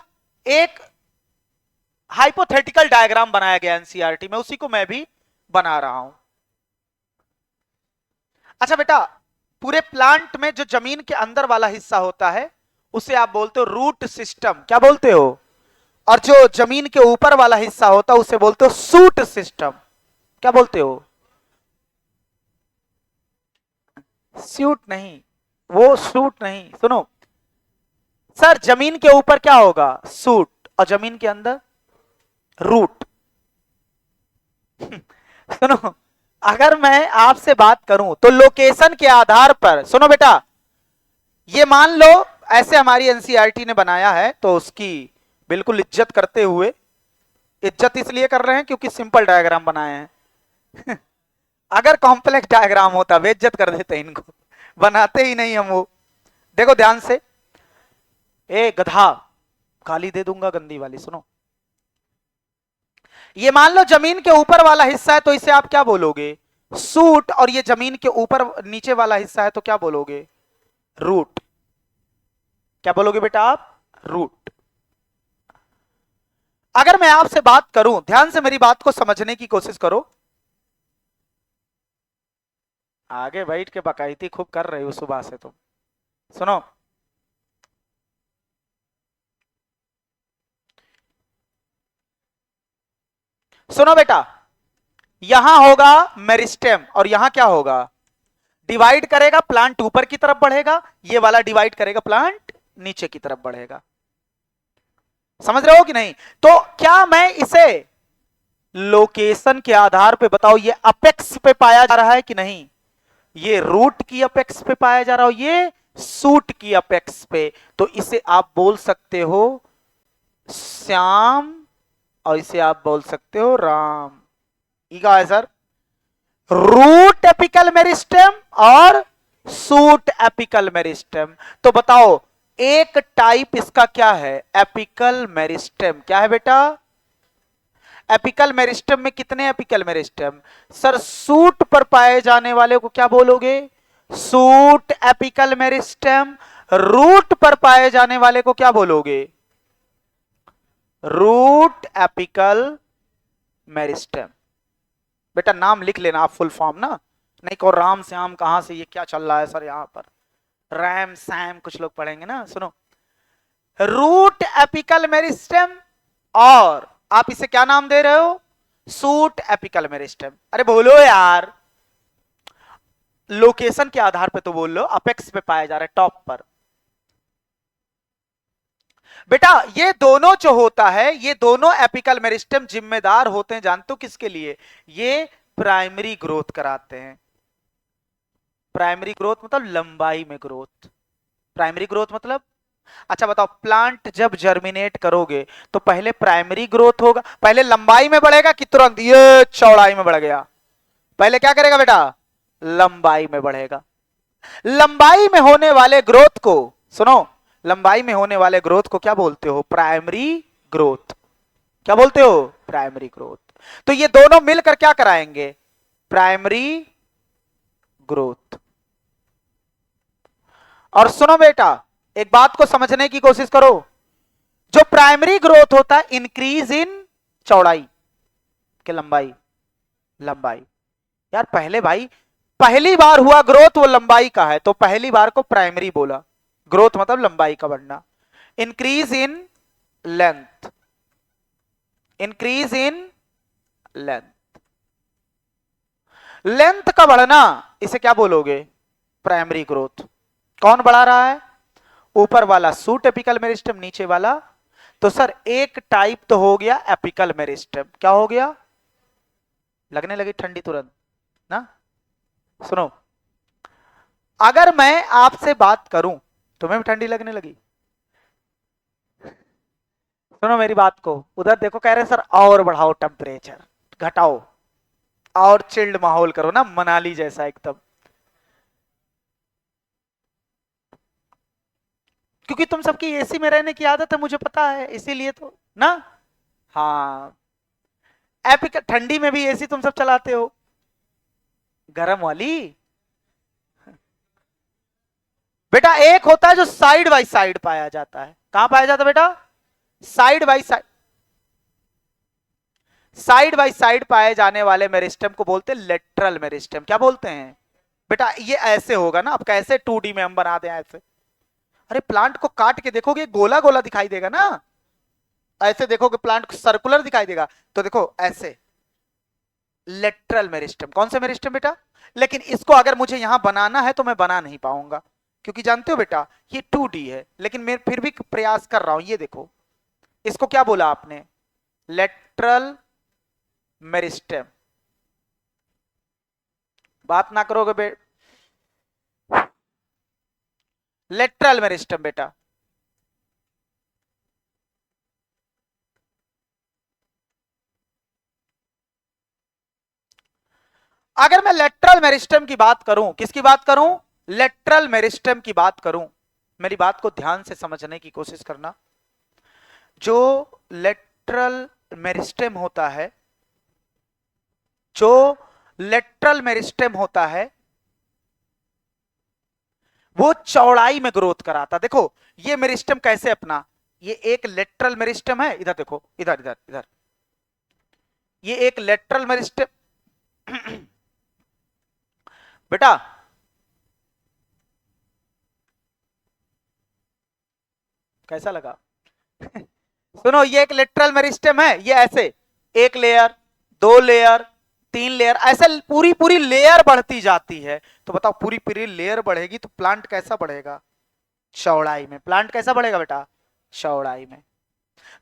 S1: एक हाइपोथेटिकल डायग्राम बनाया गया एनसीईआरटी में, उसी को मैं भी बना रहा हूं। अच्छा बेटा, पूरे प्लांट में जो जमीन के अंदर वाला हिस्सा होता है उसे आप बोलते हो रूट सिस्टम। क्या बोलते हो? और जो जमीन के ऊपर वाला हिस्सा होता है उसे बोलते हो सूट सिस्टम। क्या बोलते हो? सूट नहीं, वो सूट नहीं, सुनो। सर, जमीन के ऊपर क्या होगा? सूट। और जमीन के अंदर रूट। सुनो, अगर मैं आपसे बात करूं तो लोकेशन के आधार पर, सुनो बेटा, ये मान लो ऐसे हमारी एनसीईआरटी ने बनाया है तो उसकी बिल्कुल इज्जत करते हुए, इज्जत इसलिए कर रहे हैं क्योंकि सिंपल डायग्राम बनाए हैं। अगर कॉम्प्लेक्स डायग्राम होता बेइज्जत कर देते इनको, बनाते ही नहीं हम वो। देखो ध्यान से, ए गधा, गाली दे दूंगा गंदी वाली, सुनो। ये मान लो जमीन के ऊपर वाला हिस्सा है तो इसे आप क्या बोलोगे? सूट। और ये जमीन के ऊपर नीचे वाला हिस्सा है तो क्या बोलोगे? रूट। क्या बोलोगे बेटा आप? रूट। अगर मैं आपसे बात करूं, ध्यान से मेरी बात को समझने की कोशिश करो। आगे बैठ के बाकायदगी खूब कर रही हो सुबह से तुम। सुनो, सुनो बेटा, यहां होगा मेरिस्टेम और यहां क्या होगा? डिवाइड करेगा, प्लांट ऊपर की तरफ बढ़ेगा, ये वाला डिवाइड करेगा, प्लांट नीचे की तरफ बढ़ेगा। समझ रहे हो कि नहीं? तो क्या मैं इसे लोकेशन के आधार पे, बताओ, ये अपेक्स पे पाया जा रहा है कि नहीं? ये रूट की अपेक्स पे पाया जा रहा हो, ये सूट की अपेक्स पे, तो इसे आप बोल सकते हो श्याम और इसे आप बोल सकते हो राम। क्या है सर? रूट एपिकल मेरिस्टेम और सूट एपिकल मेरिस्टेम। तो बताओ, एक टाइप इसका क्या है? Apical meristem. क्या है बेटा? एपिकल मेरिस्टेम में कितने एपिकल मेरिस्टेम? सर सूट पर पाए जाने वाले को क्या बोलोगे? Suit apical meristem. रूट पर पाए जाने वाले को क्या बोलोगे? Root apical meristem. बेटा नाम लिख लेना आप, फुल फॉर्म ना, नहीं को राम श्याम कहां से, ये क्या चल रहा है सर यहां पर, रैम सैम कुछ लोग पढ़ेंगे ना। सुनो, रूट एपिकल मेरिस्टेम और आप इसे क्या नाम दे रहे हो? Suit apical meristem. अरे बोलो यार, लोकेशन के आधार पे तो बोल लो, अपेक्स पे पाया जा रहा है, टॉप पर। बेटा ये दोनों जो होता है, ये दोनों एपिकल मेरिस्टेम जिम्मेदार होते हैं, जानते हो किसके लिए? ये प्राइमरी ग्रोथ कराते हैं। प्राइमरी ग्रोथ मतलब लंबाई में ग्रोथ। प्राइमरी ग्रोथ मतलब, अच्छा बताओ, प्लांट जब जर्मिनेट करोगे तो पहले प्राइमरी ग्रोथ होगा, पहले लंबाई में बढ़ेगा कि तुरंत ये चौड़ाई में बढ़ गया? पहले क्या करेगा बेटा? लंबाई में बढ़ेगा। लंबाई में होने वाले ग्रोथ को, सुनो, लंबाई में होने वाले ग्रोथ को क्या बोलते हो? Primary growth. क्या बोलते हो? Primary growth. तो ये दोनों मिलकर क्या कराएंगे? Primary growth. और सुनो बेटा, एक बात को समझने की कोशिश करो, जो प्राइमरी ग्रोथ होता है, इंक्रीज इन चौड़ाई के लंबाई, लंबाई। यार पहले भाई, पहली बार हुआ ग्रोथ वो लंबाई का है तो पहली बार को प्राइमरी बोला। ग्रोथ मतलब लंबाई का बढ़ना। Increase in length, increase in length, length का बढ़ना, इसे क्या बोलोगे? Primary growth. कौन बढ़ा रहा है? ऊपर वाला सूट एपिकल मेरिस्टेम, नीचे वाला। तो सर एक टाइप तो हो गया एपिकल मेरिस्टेम। क्या हो गया? लगने लगी ठंडी तुरंत ना। सुनो, अगर मैं आपसे बात करूं, तुम्हें भी ठंडी लगने लगी? सुनो मेरी बात को, उधर देखो कह रहे सर और बढ़ाओ टेम्परेचर, घटाओ, और चिल्ड माहौल करो ना, मनाली जैसा एकदम। क्योंकि तुम सबकी एसी में रहने की आदत है, मुझे पता है, इसीलिए तो ना। हाँ, एपिक ठंडी में भी एसी तुम सब चलाते हो, गर्म वाली। बेटा एक होता है जो साइड बाय साइड पाया जाता है। कहां पाया जाता है बेटा? Side by side. Side by side पाए जाने वाले मेरिस्टेम को बोलते हैं लेटरल मेरिस्टेम। क्या बोलते हैं बेटा? ये ऐसे होगा ना, अब कैसे 2D में हम बना दें ऐसे? अरे प्लांट को काट के देखोगे गोला गोला दिखाई देगा ना, ऐसे देखोगे प्लांट को सर्कुलर दिखाई देगा, तो देखो ऐसे लेटरल मेरिस्टेम। कौन सा मेरिस्टेम बेटा? लेकिन इसको अगर मुझे यहां बनाना है तो मैं बना नहीं पाऊंगा, क्योंकि जानते हो बेटा ये 2D है, लेकिन मैं फिर भी प्रयास कर रहा हूं। ये देखो, इसको क्या बोला आपने? Lateral meristem. बात ना करोगे लेटरल मेरिस्टम बेटा, अगर मैं लेटरल मेरिस्टम की बात करूं, किसकी बात करूं, लेटरल मेरिस्टम की बात करूं, मेरी बात को ध्यान से समझने की कोशिश करना। जो लेटरल मेरिस्टम होता है, जो लेटरल मेरिस्टम होता है, वो चौड़ाई में ग्रोथ कराता। देखो ये मेरिस्टम कैसे अपना, ये एक लेटरल मेरिस्टम है, इधर देखो, इधर इधर इधर, ये एक लेटरल मेरिस्टम बेटा, कैसा लगा सुनो, ये एक लेटरल मेरिस्टम है, ये ऐसे एक लेयर, दो लेयर, तीन लेयर, ऐसे पूरी पूरी लेयर बढ़ती जाती है। तो बताओ पूरी पूरी लेयर बढ़ेगी तो प्लांट कैसा बढ़ेगा, चौड़ाई में। प्लांट कैसा बढ़ेगा बेटा, चौड़ाई में।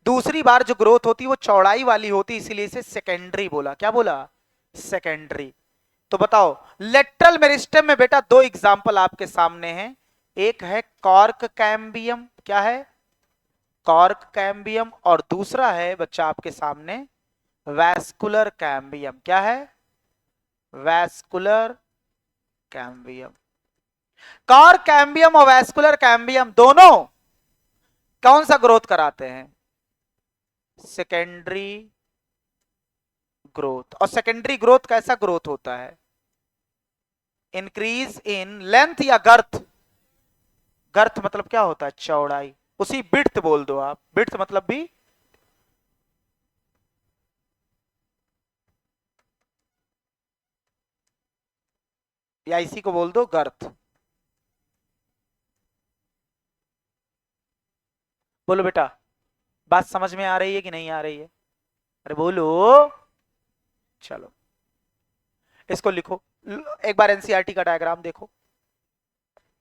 S1: दूसरी बार जो ग्रोथ होती है वो चौड़ाई वाली होती, इसीलिए इसे सेकेंडरी बोला। क्या बोला, सेकेंडरी। तो बताओ लेटरल मेरिस्टम में बेटा दो एग्जांपल आपके सामने हैं, एक है कॉर्क कैम्बियम, क्या है, कॉर्क कैम्बियम, और दूसरा है बच्चा आपके सामने वैस्कुलर कैम्बियम। क्या है, वैस्कुलर कैम्बियम। कॉर्क कैम्बियम और वैस्कुलर कैम्बियम दोनों कौन सा ग्रोथ कराते हैं, सेकेंडरी ग्रोथ। और सेकेंडरी ग्रोथ कैसा ग्रोथ होता है, इंक्रीज इन लेंथ या गर्थ। गर्थ मतलब क्या होता है, चौड़ाई, उसी बिड्थ बोल दो आप, बिड्थ मतलब भी, या इसी को बोल दो गर्थ। बोलो बेटा, बात समझ में आ रही है कि नहीं आ रही है, अरे बोलो। चलो इसको लिखो, एक बार एनसीईआरटी का डायग्राम देखो।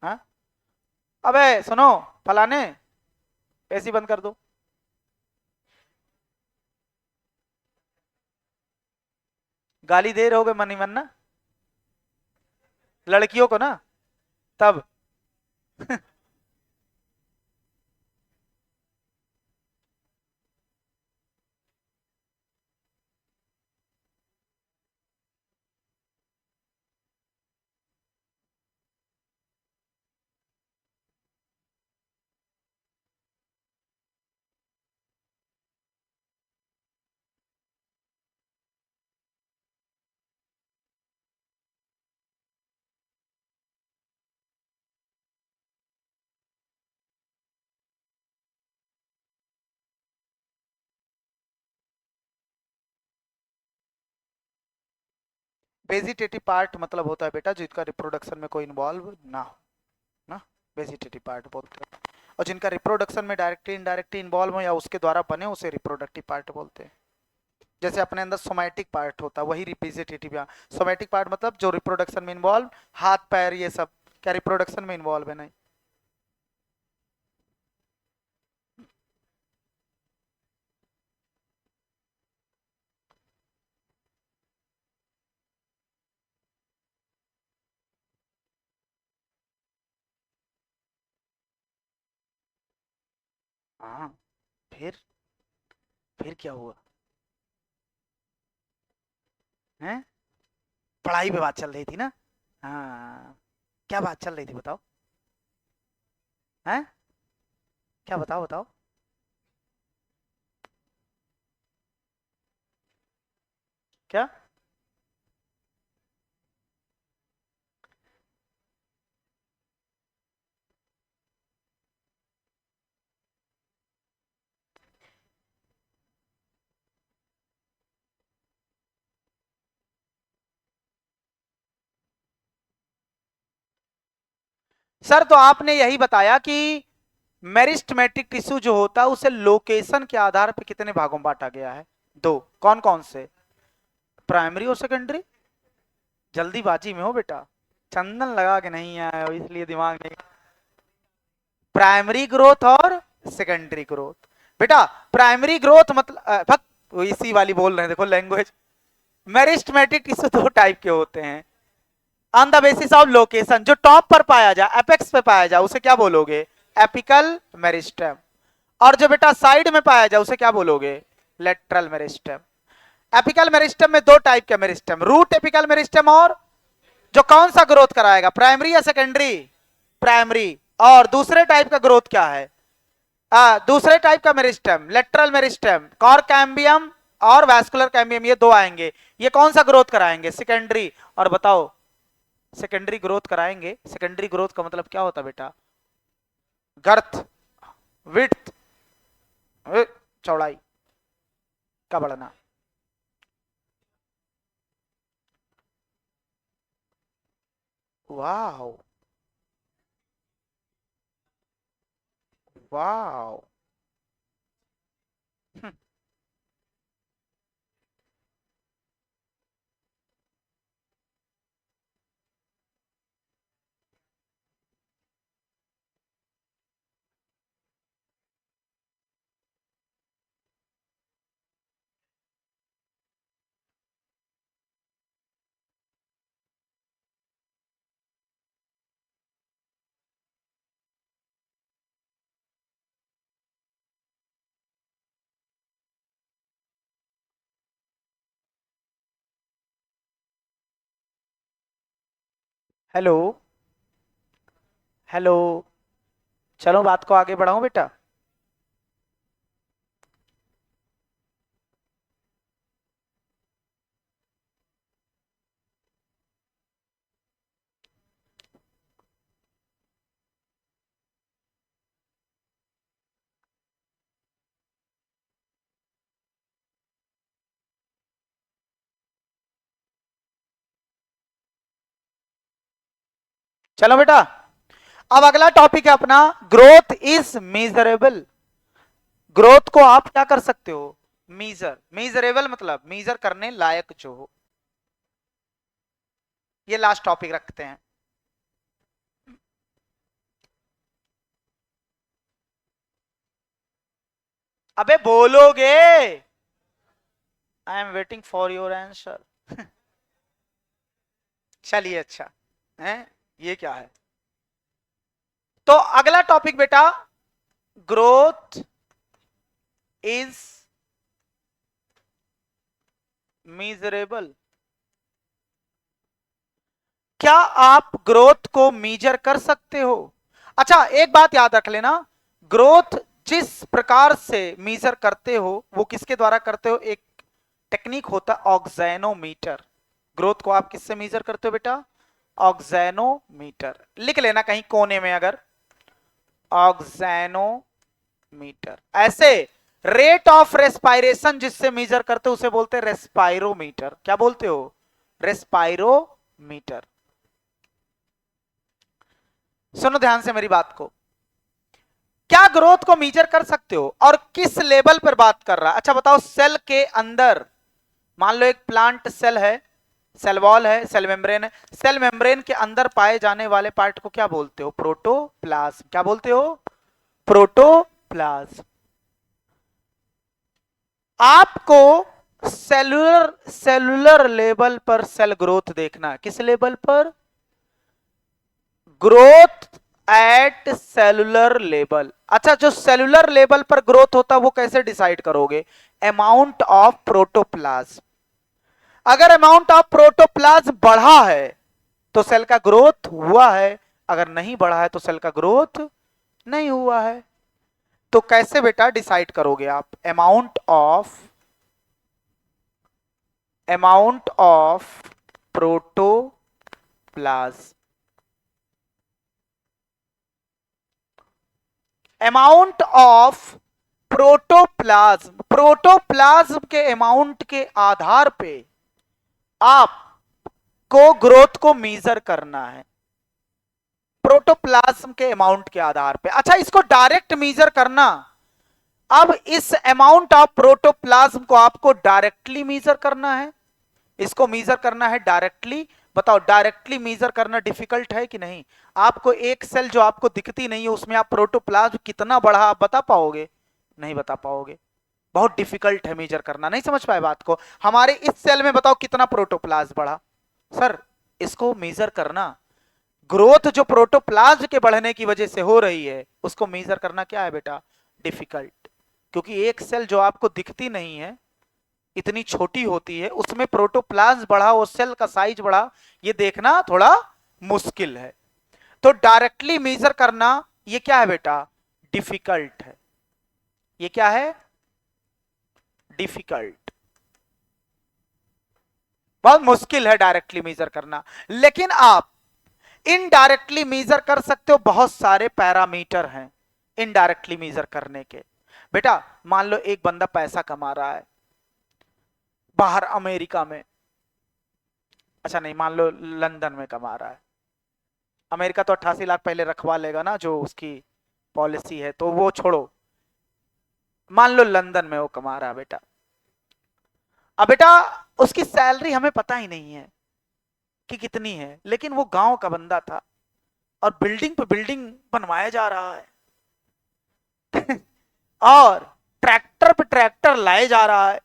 S1: हाँ, अबे सुनो फलाने, एसी बंद कर दो। गाली दे रहे होगे मन ही मन ना, लड़कियों को ना, तब वेजिटेटिव पार्ट मतलब होता है बेटा जिनका रिप्रोडक्शन में कोई इन्वॉल्व ना हो ना, वेजिटेटिव पार्ट बोलते हैं। और जिनका रिप्रोडक्शन में डायरेक्टली इनडायरेक्टली इन्वॉल्व हो या उसके द्वारा बने उसे रिप्रोडक्टिव पार्ट बोलते हैं। जैसे अपने अंदर सोमैटिक पार्ट होता है, वही रिप्रेजेंटेटिव। यहाँ सोमैटिक पार्ट मतलब जो रिप्रोडक्शन में इन्वॉल्व, हाथ पैर ये सब क्या रिप्रोडक्शन में इन्वॉल्व है, नहीं। हाँ, फिर क्या हुआ है, पढ़ाई पे बात चल रही थी ना। हाँ, क्या बात चल रही थी बताओ, हैं, क्या बताओ बताओ। क्या, सर तो आपने यही बताया कि मेरिस्टमेटिक टिश्यू जो होता है उसे लोकेशन के आधार पर कितने भागों में बांटा गया है, दो, कौन कौन से, प्राइमरी और सेकेंडरी। जल्दीबाजी में हो बेटा, चंदन लगा के नहीं आए हो इसलिए दिमाग नहीं। प्राइमरी ग्रोथ और सेकेंडरी ग्रोथ बेटा, प्राइमरी ग्रोथ मतलब वो इसी वाली बोल रहे हैं, देखो लैंग्वेज। मेरिस्टमेटिक टिश्यू दो टाइप के होते हैं, on the basis of location, जो टॉप पर पाया जाए, एपेक्स पे पाया जाए, उसे क्या बोलोगे? Apical meristem. और जो बेटा साइड में पाया जाए उसे क्या बोलोगे? Lateral meristem. एपिकल मेरिस्टेम में दो टाइप के मेरिस्टेम, रूट एपिकल मेरिस्टेम, और जो कौन सा ग्रोथ कराएगा, प्राइमरी या सेकेंडरी? प्राइमरी। और दूसरे टाइप का ग्रोथ क्या है? दूसरे टाइप का meristem lateral meristem, cork cambium और वैस्कुलर कैम्बियम, ये दो आएंगे। ये कौन सा ग्रोथ कराएंगे? सेकेंडरी। और बताओ, सेकेंडरी ग्रोथ कराएंगे। सेकेंडरी ग्रोथ का मतलब क्या होता है बेटा? गर्थ, विड्थ, चौड़ाई का बढ़ना। वाह, वाह। Hello, hello. चलो बात को आगे बढ़ाऊं बेटा। चलो बेटा, अब अगला टॉपिक है अपना, ग्रोथ इज मेजरेबल। ग्रोथ को आप क्या कर सकते हो? मीजर। मीजरेबल मतलब मीजर करने लायक जो हो। ये लास्ट टॉपिक रखते हैं। अबे बोलोगे? I am waiting for your answer. चलिए, अच्छा है। ये क्या है? तो अगला टॉपिक बेटा, ग्रोथ इज मीजरेबल। क्या आप ग्रोथ को मीजर कर सकते हो? अच्छा, एक बात याद रख लेना, ग्रोथ जिस प्रकार से मीजर करते हो वो किसके द्वारा करते हो? एक टेक्निक होता है ऑक्सैनोमीटर। ग्रोथ को आप किससे मीजर करते हो बेटा? ऑक्सैनोमीटर। लिख लेना कहीं कोने में अगर, ऑक्सैनोमीटर। ऐसे रेट ऑफ रेस्पायरेशन जिससे मीजर करते हो उसे बोलते हैं रेस्पायरोमीटर। क्या बोलते हो? रेस्पायरोमीटर। सुनो ध्यान से मेरी बात को। क्या ग्रोथ को मीजर कर सकते हो और किस लेवल पर बात कर रहा है? अच्छा बताओ, सेल के अंदर मान लो एक प्लांट सेल है, सेल वॉल है, सेल मेम्ब्रेन है। सेल मेम्ब्रेन के अंदर पाए जाने वाले पार्ट को क्या बोलते हो? प्रोटोप्लाज्म। क्या बोलते हो? प्रोटोप्लाज्म। आपको सेलुलर सेलुलर लेवल पर सेल ग्रोथ देखना है। किस लेवल पर? Growth at cellular level. अच्छा, जो सेलुलर लेवल पर ग्रोथ होता है वो कैसे डिसाइड करोगे? Amount of protoplasm. अगर अमाउंट ऑफ प्रोटोप्लाज्म बढ़ा है तो सेल का ग्रोथ हुआ है, अगर नहीं बढ़ा है तो सेल का ग्रोथ नहीं हुआ है। तो कैसे बेटा डिसाइड करोगे आप? Amount of protoplasm. Amount of protoplasm, protoplasm के अमाउंट के आधार पे आपको ग्रोथ को मीजर करना है, प्रोटोप्लाज्म के अमाउंट के आधार पे। अच्छा, इसको डायरेक्ट मीजर करना। अब इस अमाउंट ऑफ प्रोटोप्लाज्म को आपको डायरेक्टली मीजर करना है, इसको मीजर करना है डायरेक्टली। बताओ, डायरेक्टली मीजर करना डिफिकल्ट है कि नहीं? आपको एक सेल जो आपको दिखती नहीं है उसमें आप प्रोटोप्लाज्म कितना बढ़ा आप बता पाओगे? नहीं बता पाओगे। बहुत डिफिकल्ट है मीजर करना। नहीं समझ पाए बात को? हमारे इस सेल में बताओ कितना प्रोटोप्लाज्म बढ़ा? सर इसको मेजर करना, ग्रोथ जो प्रोटोप्लाज्म के बढ़ने की वजह से हो रही है उसको मेजर करना क्या है बेटा, डिफिकल्ट। क्योंकि एक सेल जो आपको दिखती नहीं है, इतनी छोटी होती है, उसमें प्रोटोप्लाज्म बढ़ा, वो सेल का साइज बढ़ा, ये देखना थोड़ा मुश्किल है। तो डायरेक्टली मेजर करना ये क्या है बेटा, डिफिकल्ट है। ये क्या है, डिफिकल्ट, बहुत मुश्किल है डायरेक्टली मेजर करना। लेकिन आप इनडायरेक्टली मेजर कर सकते हो, बहुत सारे पैरामीटर हैं इनडायरेक्टली मेजर करने के। बेटा मान लो एक बंदा पैसा कमा रहा है बाहर अमेरिका में, अच्छा नहीं, मान लो लंदन में कमा रहा है। अमेरिका तो 88 लाख पहले रखवा लेगा ना, जो उसकी पॉलिसी है, तो वो छोड़ो, मान लो लंदन में वो कमा रहा है बेटा। अब बेटा उसकी सैलरी हमें पता ही नहीं है कि कितनी है, लेकिन वो गांव का बंदा था और बिल्डिंग पे बिल्डिंग बनवाया जा रहा है और ट्रैक्टर पे ट्रैक्टर लाए जा रहा है।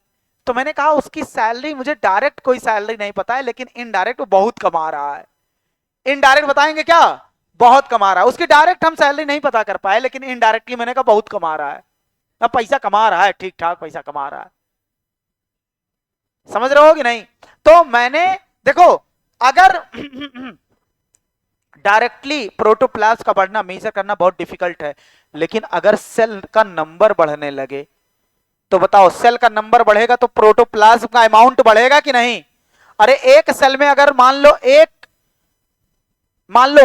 S1: तो मैंने कहा उसकी सैलरी, मुझे डायरेक्ट कोई सैलरी नहीं पता है, लेकिन इनडायरेक्ट वो बहुत कमा रहा है। इनडायरेक्ट बताएंगे क्या, बहुत कमा रहा है। उसकी डायरेक्ट हम सैलरी नहीं पता कर पाए, लेकिन इनडायरेक्टली मैंने कहा बहुत कमा रहा है। अब पैसा कमा रहा है, ठीक ठाक पैसा कमा रहा है, समझ रहे हो कि नहीं। तो मैंने देखो, अगर डायरेक्टली प्रोटोप्लाज्म का बढ़ना मेजर करना बहुत डिफिकल्ट है, लेकिन अगर सेल का नंबर बढ़ने लगे तो बताओ, सेल का नंबर बढ़ेगा तो प्रोटोप्लाज्म का अमाउंट बढ़ेगा कि नहीं। अरे एक सेल में अगर मान लो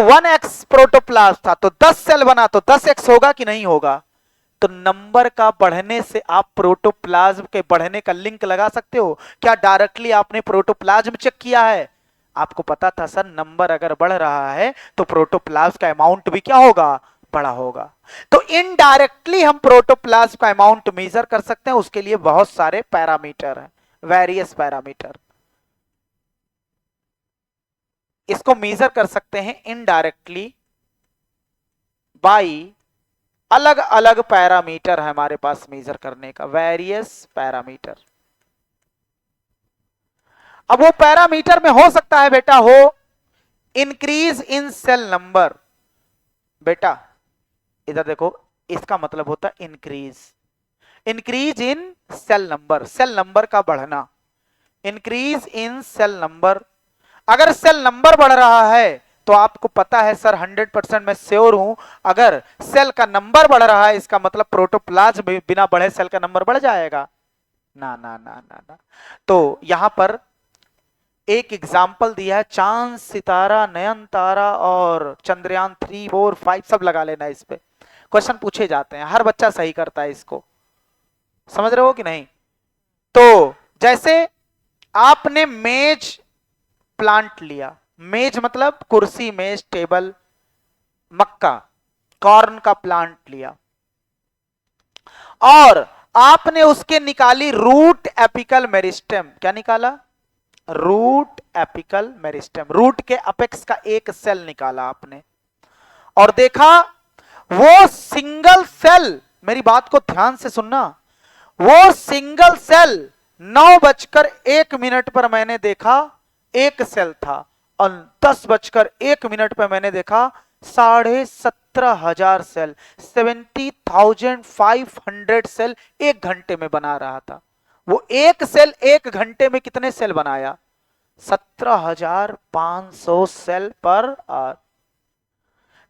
S1: 1x प्रोटोप्लाज्म था तो 10 सेल बना तो 10x होगा कि नहीं होगा। तो नंबर का बढ़ने से आप प्रोटोप्लाज्म के बढ़ने का लिंक लगा सकते हो क्या, डायरेक्टली आपने प्रोटोप्लाज्म चेक किया है, आपको पता था सर नंबर अगर बढ़ रहा है तो प्रोटोप्लाज्म का अमाउंट भी क्या होगा, बड़ा होगा। तो इनडायरेक्टली हम प्रोटोप्लाज्म का अमाउंट मेजर कर सकते हैं, उसके लिए बहुत सारे पैरामीटर हैं, वेरियस पैरामीटर, इसको मेजर कर सकते हैं इनडायरेक्टली बाई, अलग अलग पैरामीटर है हमारे पास मेजर करने का, वेरियस पैरामीटर। अब वो पैरामीटर में हो सकता है बेटा हो इंक्रीज इन सेल नंबर, बेटा इधर देखो, इसका मतलब होता है increase, increase in cell number, cell number का बढ़ना, इंक्रीज इन सेल नंबर। अगर सेल नंबर बढ़ रहा है तो आपको पता है सर 100% मैं श्योर हूं, अगर सेल का नंबर बढ़ रहा है इसका मतलब प्रोटोप्लाज्म बिना बढ़े सेल का नंबर बढ़ जाएगा, ना ना ना ना ना। तो यहां पर एक एग्जाम्पल दिया है, चांद सितारा नयन तारा और चंद्रयान 3 4 5 सब लगा लेना, इस पे क्वेश्चन पूछे जाते हैं, हर बच्चा सही करता है इसको, समझ रहे हो कि नहीं। तो जैसे आपने मेज प्लांट लिया, मेज मतलब कुर्सी मेज टेबल, मक्का कॉर्न का प्लांट लिया और आपने उसके निकाली रूट एपिकल मेरिस्टेम, क्या निकाला, रूट एपिकल मेरिस्टेम, रूट के अपेक्स का एक सेल निकाला आपने और देखा वो सिंगल सेल, मेरी बात को ध्यान से सुनना, वो सिंगल सेल 9:01 पर मैंने देखा एक सेल था और 10:01 पर मैंने देखा 17,500 सेल, 70,500 सेल एक घंटे में बना रहा था। वो एक सेल एक घंटे में कितने सेल बनाया, 17,500 सेल पर आवर।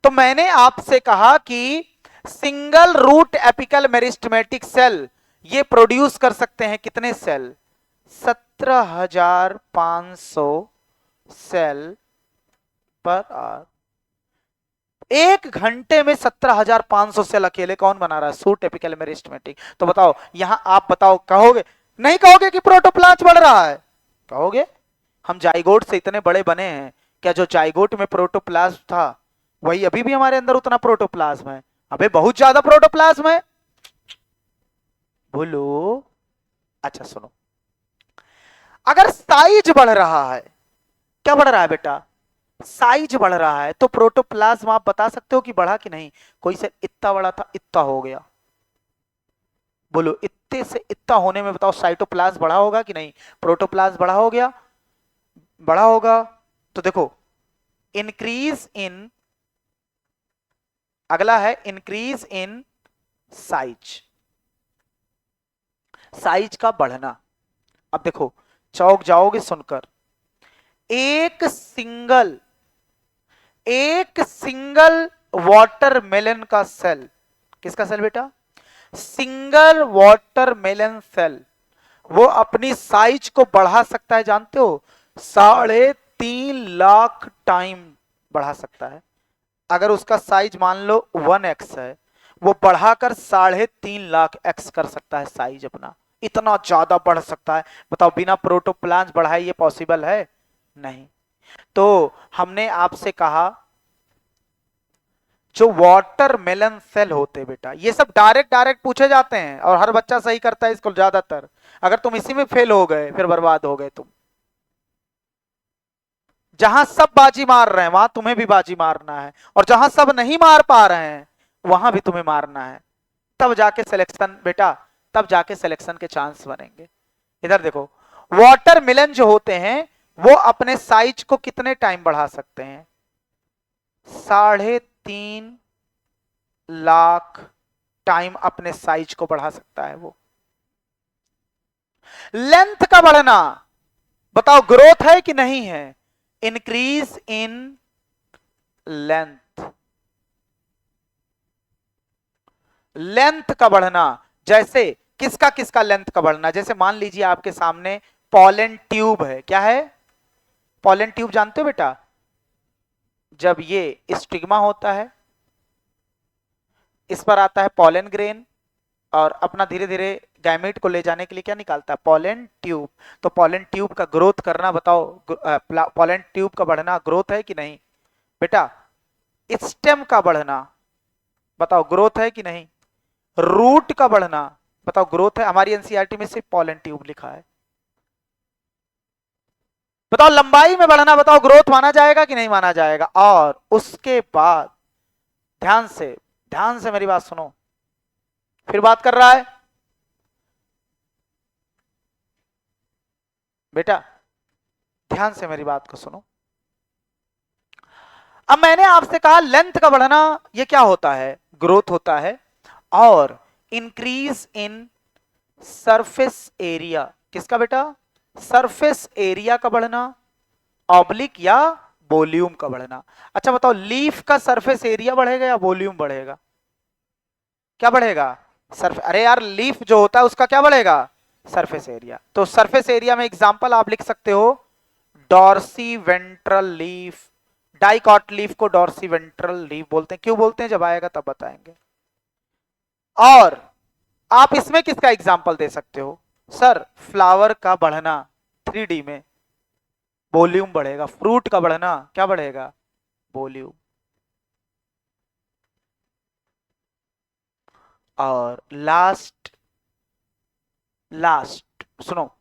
S1: तो मैंने आपसे कहा कि single root apical meristematic cell ये प्रोड्यूस कर सकते हैं कितने सेल, 17,500 सेल पर आवर। एक घंटे में 17,500 सेल अकेले कौन बना रहा है, सूट एपिकल मेरिस्टेमेटिक। तो बताओ यहां आप बताओ, कहोगे नहीं कहोगे कि प्रोटोप्लाज्म बढ़ रहा है, कहोगे हम जाइगोट से इतने बड़े बने हैं, क्या जो जाइगोट में प्रोटोप्लाज्म था वही अभी भी हमारे अंदर उतना प्रोटोप्लाज्म है, अबे बहुत ज्यादा प्रोटोप्लाज्म है, बोलो। अच्छा सुनो, अगर साइज बढ़ रहा है, क्या बढ़ रहा है बेटा, साइज बढ़ रहा है, तो प्रोटोप्लाज्म आप बता सकते हो कि बढ़ा कि नहीं, कोई से इतना बड़ा था इतना हो गया, बोलो इतने से इतना होने में बताओ साइटोप्लाज्म बढ़ा होगा कि नहीं, प्रोटोप्लाज्म बढ़ा हो गया, बढ़ा होगा। तो देखो इंक्रीज इन, अगला है इंक्रीज इन साइज, साइज का बढ़ना। अब देखो चौक जाओगे सुनकर, एक सिंगल, एक सिंगल वाटरमेलन का सेल, किसका सेल बेटा, सिंगल वाटरमेलन सेल, वो अपनी साइज को बढ़ा सकता है, जानते हो 3.5 लाख टाइम बढ़ा सकता है। अगर उसका साइज मान लो 1x है, वो बढ़ाकर 3.5 लाख x कर सकता है साइज अपना, इतना ज्यादा बढ़ सकता है। बताओ बिना प्रोटोप्लाज्म बढ़ाए ये पॉसिबल है? नहीं। तो हमने आपसे कहा जो वाटरमेलन सेल होते बेटा, ये सब डायरेक्ट डायरेक्ट पूछे जाते हैं और हर बच्चा सही करता है इसको ज्यादातर। अगर तुम इसी में फेल हो गए फिर बर्बाद हो गए तुम। जहां सब बाजी मार रहे हैं वहां तुम्हें भी बाजी मारना है, और जहां सब नहीं मार पा रहे हैं वहां भी तुम्हें मारना है, तब जाके सिलेक्शन बेटा, तब जाके सिलेक्शन के चांस बनेंगे। इधर देखो, वाटरमेलन जो होते हैं वो अपने साइज को कितने टाइम बढ़ा सकते हैं? 3.5 लाख टाइम अपने साइज को बढ़ा सकता है वो। लेंथ का बढ़ना, बताओ ग्रोथ है कि नहीं है? इंक्रीज इन लेंथ, लेंथ का बढ़ना। जैसे किसका किसका लेंथ का बढ़ना, जैसे मान लीजिए आपके सामने पॉलन ट्यूब है, क्या है पॉलन ट्यूब, जानते हो बेटा? जब ये स्टिग्मा होता है, इस पर आता है पॉलन ग्रेन, और अपना धीरे धीरे गैमेट को ले जाने के लिए क्या निकालता है? Pollen tube. तो पॉलन ट्यूब का ग्रोथ करना, बताओ पॉलन ट्यूब का बढ़ना ग्रोथ है कि नहीं बेटा? स्टेम का बढ़ना, बताओ ग्रोथ है कि नहीं? रूट का बढ़ना, बताओ ग्रोथ है? हमारी एनसीईआरटी में सिर्फ पॉलन ट्यूब लिखा है। बताओ लंबाई में बढ़ना, बताओ ग्रोथ माना जाएगा कि नहीं माना जाएगा? और उसके बाद ध्यान से, ध्यान से मेरी बात सुनो, फिर बात कर रहा है बेटा, ध्यान से मेरी बात को सुनो। अब मैंने आपसे कहा लेंथ का बढ़ना ये क्या होता है? ग्रोथ होता है। और इंक्रीज इन सरफेस एरिया, किसका बेटा? सरफेस एरिया का बढ़ना, ऑब्लिक या वॉल्यूम का बढ़ना। अच्छा बताओ लीफ का सरफेस एरिया बढ़ेगा या वॉल्यूम बढ़ेगा? क्या बढ़ेगा? सरफेस। अरे यार लीफ जो होता है उसका क्या बढ़ेगा? Surface area. तो सरफेस एरिया में एग्जांपल आप लिख सकते हो dorsiventral leaf, dicot leaf को डॉर्सी वेंट्रल लीफ बोलते हैं। क्यों बोलते हैं जब आएगा तब बताएंगे। और आप इसमें किसका एग्जांपल दे सकते हो? सर फ्लावर का बढ़ना 3D में वॉल्यूम बढ़ेगा, फ्रूट का बढ़ना क्या बढ़ेगा? वॉल्यूम। और लास्ट, लास्ट सुनो,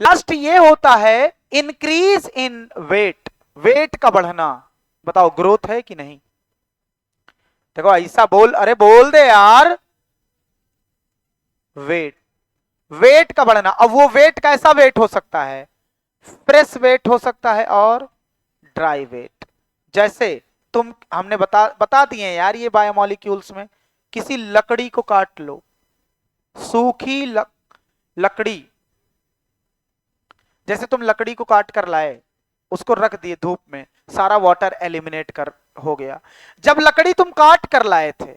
S1: लास्ट ये होता है इंक्रीज इन वेट, वेट का बढ़ना, बताओ ग्रोथ है कि नहीं? देखो ऐसा बोल, अरे बोल दे यार। वेट, वेट का बढ़ना। अब वो वेट कैसा वेट हो सकता है? फ्रेश वेट हो सकता है और ड्राई वेट। जैसे तुम, हमने बता दिए यार ये बायोमोलिक्यूल्स में, किसी लकड़ी को काट लो, सूखी लकड़ी, जैसे तुम लकड़ी को काट कर लाए, उसको रख दिए धूप में, सारा वाटर एलिमिनेट कर हो गया। जब लकड़ी तुम काट कर लाए थे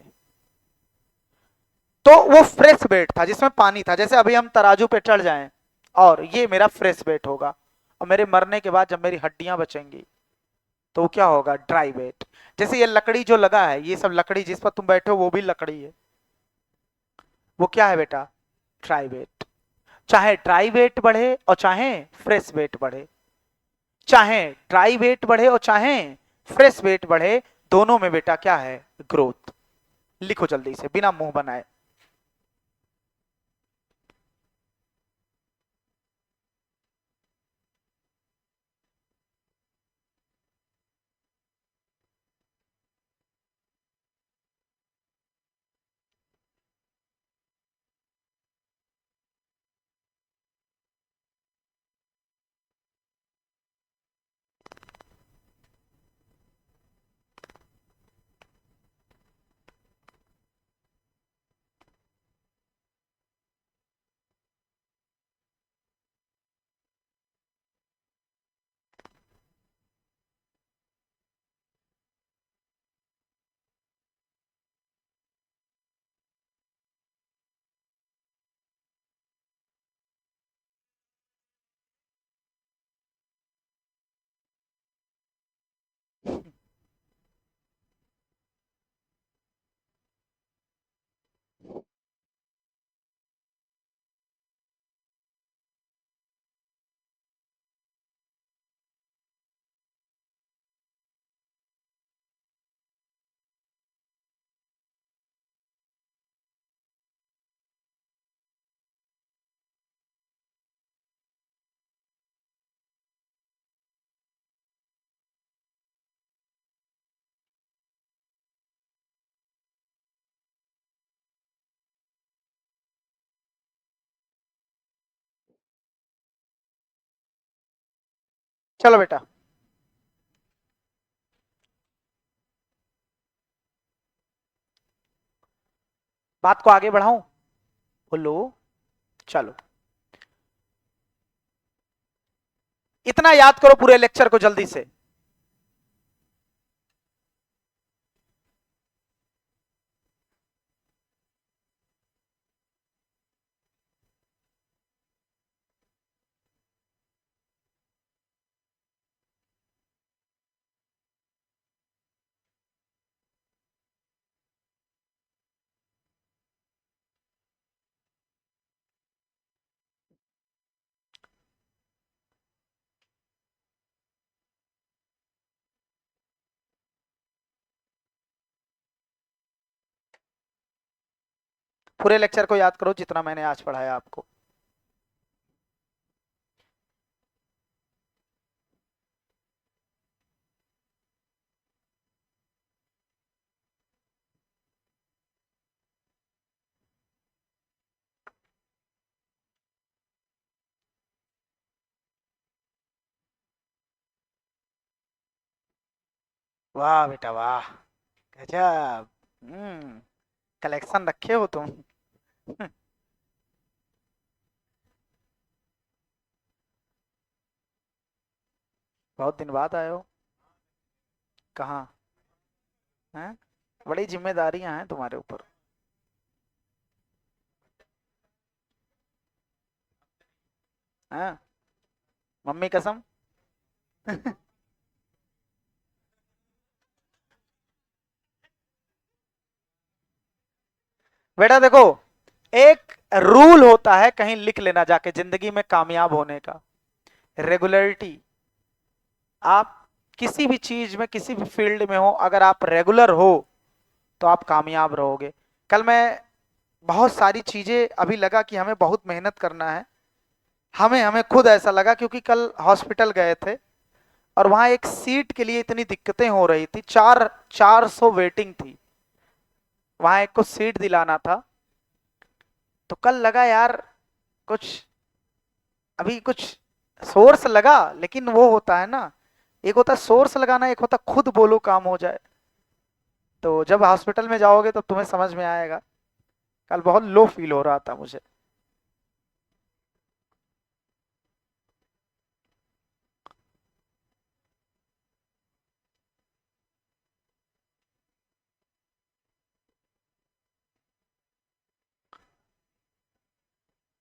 S1: तो वो फ्रेश वेट था जिसमें पानी था। जैसे अभी हम तराजू पे चढ़ जाएं और ये मेरा फ्रेश वेट होगा, और मेरे मरने के बाद जब मेरी हड्डियां बचेंगी तो वो क्या होगा? Dry weight. जैसे ये लकड़ी जो लगा है, ये सब लकड़ी जिस पर तुम बैठे हो वो भी लकड़ी है, वो क्या है बेटा? Dry weight. चाहे ड्राई वेट बढ़े और चाहे फ्रेश वेट बढ़े, चाहे ड्राई वेट बढ़े और चाहे फ्रेश वेट बढ़े, दोनों में बेटा क्या है? ग्रोथ। लिखो जल्दी से बिना मुंह बनाए। चलो बेटा, बात को आगे बढ़ाऊं? बोलो। चलो, इतना याद करो पूरे लेक्चर को जल्दी से। पूरे लेक्चर को याद करो जितना मैंने आज पढ़ाया आपको। वाह बेटा वाह, गजब। कलेक्शन रखे हो तुम। बहुत दिन बाद आए हो। कहाँ? हैं? बड़ी जिम्मेदारियां हैं तुम्हारे ऊपर। हैं? मम्मी कसम। बेटा देखो, एक रूल होता है, कहीं लिख लेना जाके, जिंदगी में कामयाब होने का। रेगुलरिटी। आप किसी भी चीज में, किसी भी फील्ड में हो, अगर आप रेगुलर हो तो आप कामयाब रहोगे। कल मैं बहुत सारी चीजें, अभी लगा कि हमें बहुत मेहनत करना है। हमें हमें खुद ऐसा लगा, क्योंकि कल हॉस्पिटल गए थे और वहां एक सीट के लिए इतनी दिक्कतें हो रही थी। 400 वेटिंग थी। वहां एक को सीट दिलाना था। तो कल लगा यार, कुछ अभी कुछ सोर्स लगा, लेकिन वो होता है ना, एक होता है सोर्स लगाना, एक होता खुद बोलो काम हो जाए। तो जब हॉस्पिटल में जाओगे तो तुम्हें समझ में आएगा। कल बहुत लो फील हो रहा था मुझे।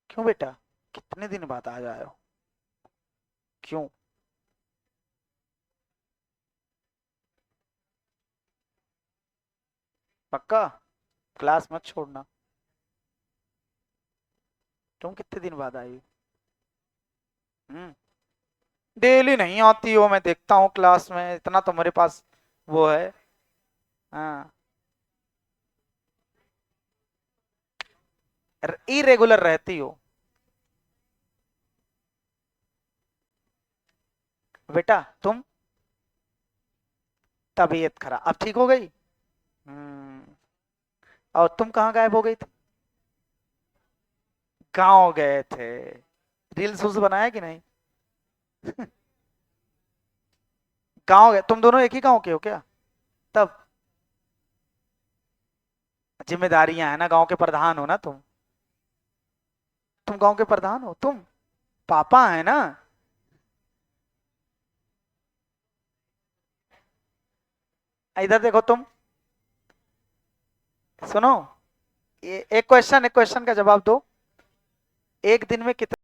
S1: क्यों बेटा? कितने दिन बाद आ जाए हो? क्यों? पक्का? क्लास मत छोड़ना। तुम कितने दिन बाद आई? हम्म। डेली नहीं आती हो, मैं देखता हूँ क्लास में, इतना तो मेरे पास वो है। हाँ। इरेगुलर रहती हो। बेटा तुम, तबीयत खराब, अब ठीक हो गई? हम्म। और तुम कहाँ गायब हो गई थी? गाँव गए थे। रील्स उस बनाया कि नहीं? गाँव गए, तुम दोनों एक ही गाँव के हो क्या? तब जिम्मेदारियां है ना, गाँव के प्रधान हो ना तुम। तुम गाँव के प्रधान हो तुम। पापा है ना। इधर देखो तुम। सुनो, एक क्वेश्चन, एक क्वेश्चन का जवाब दो। एक दिन में कितने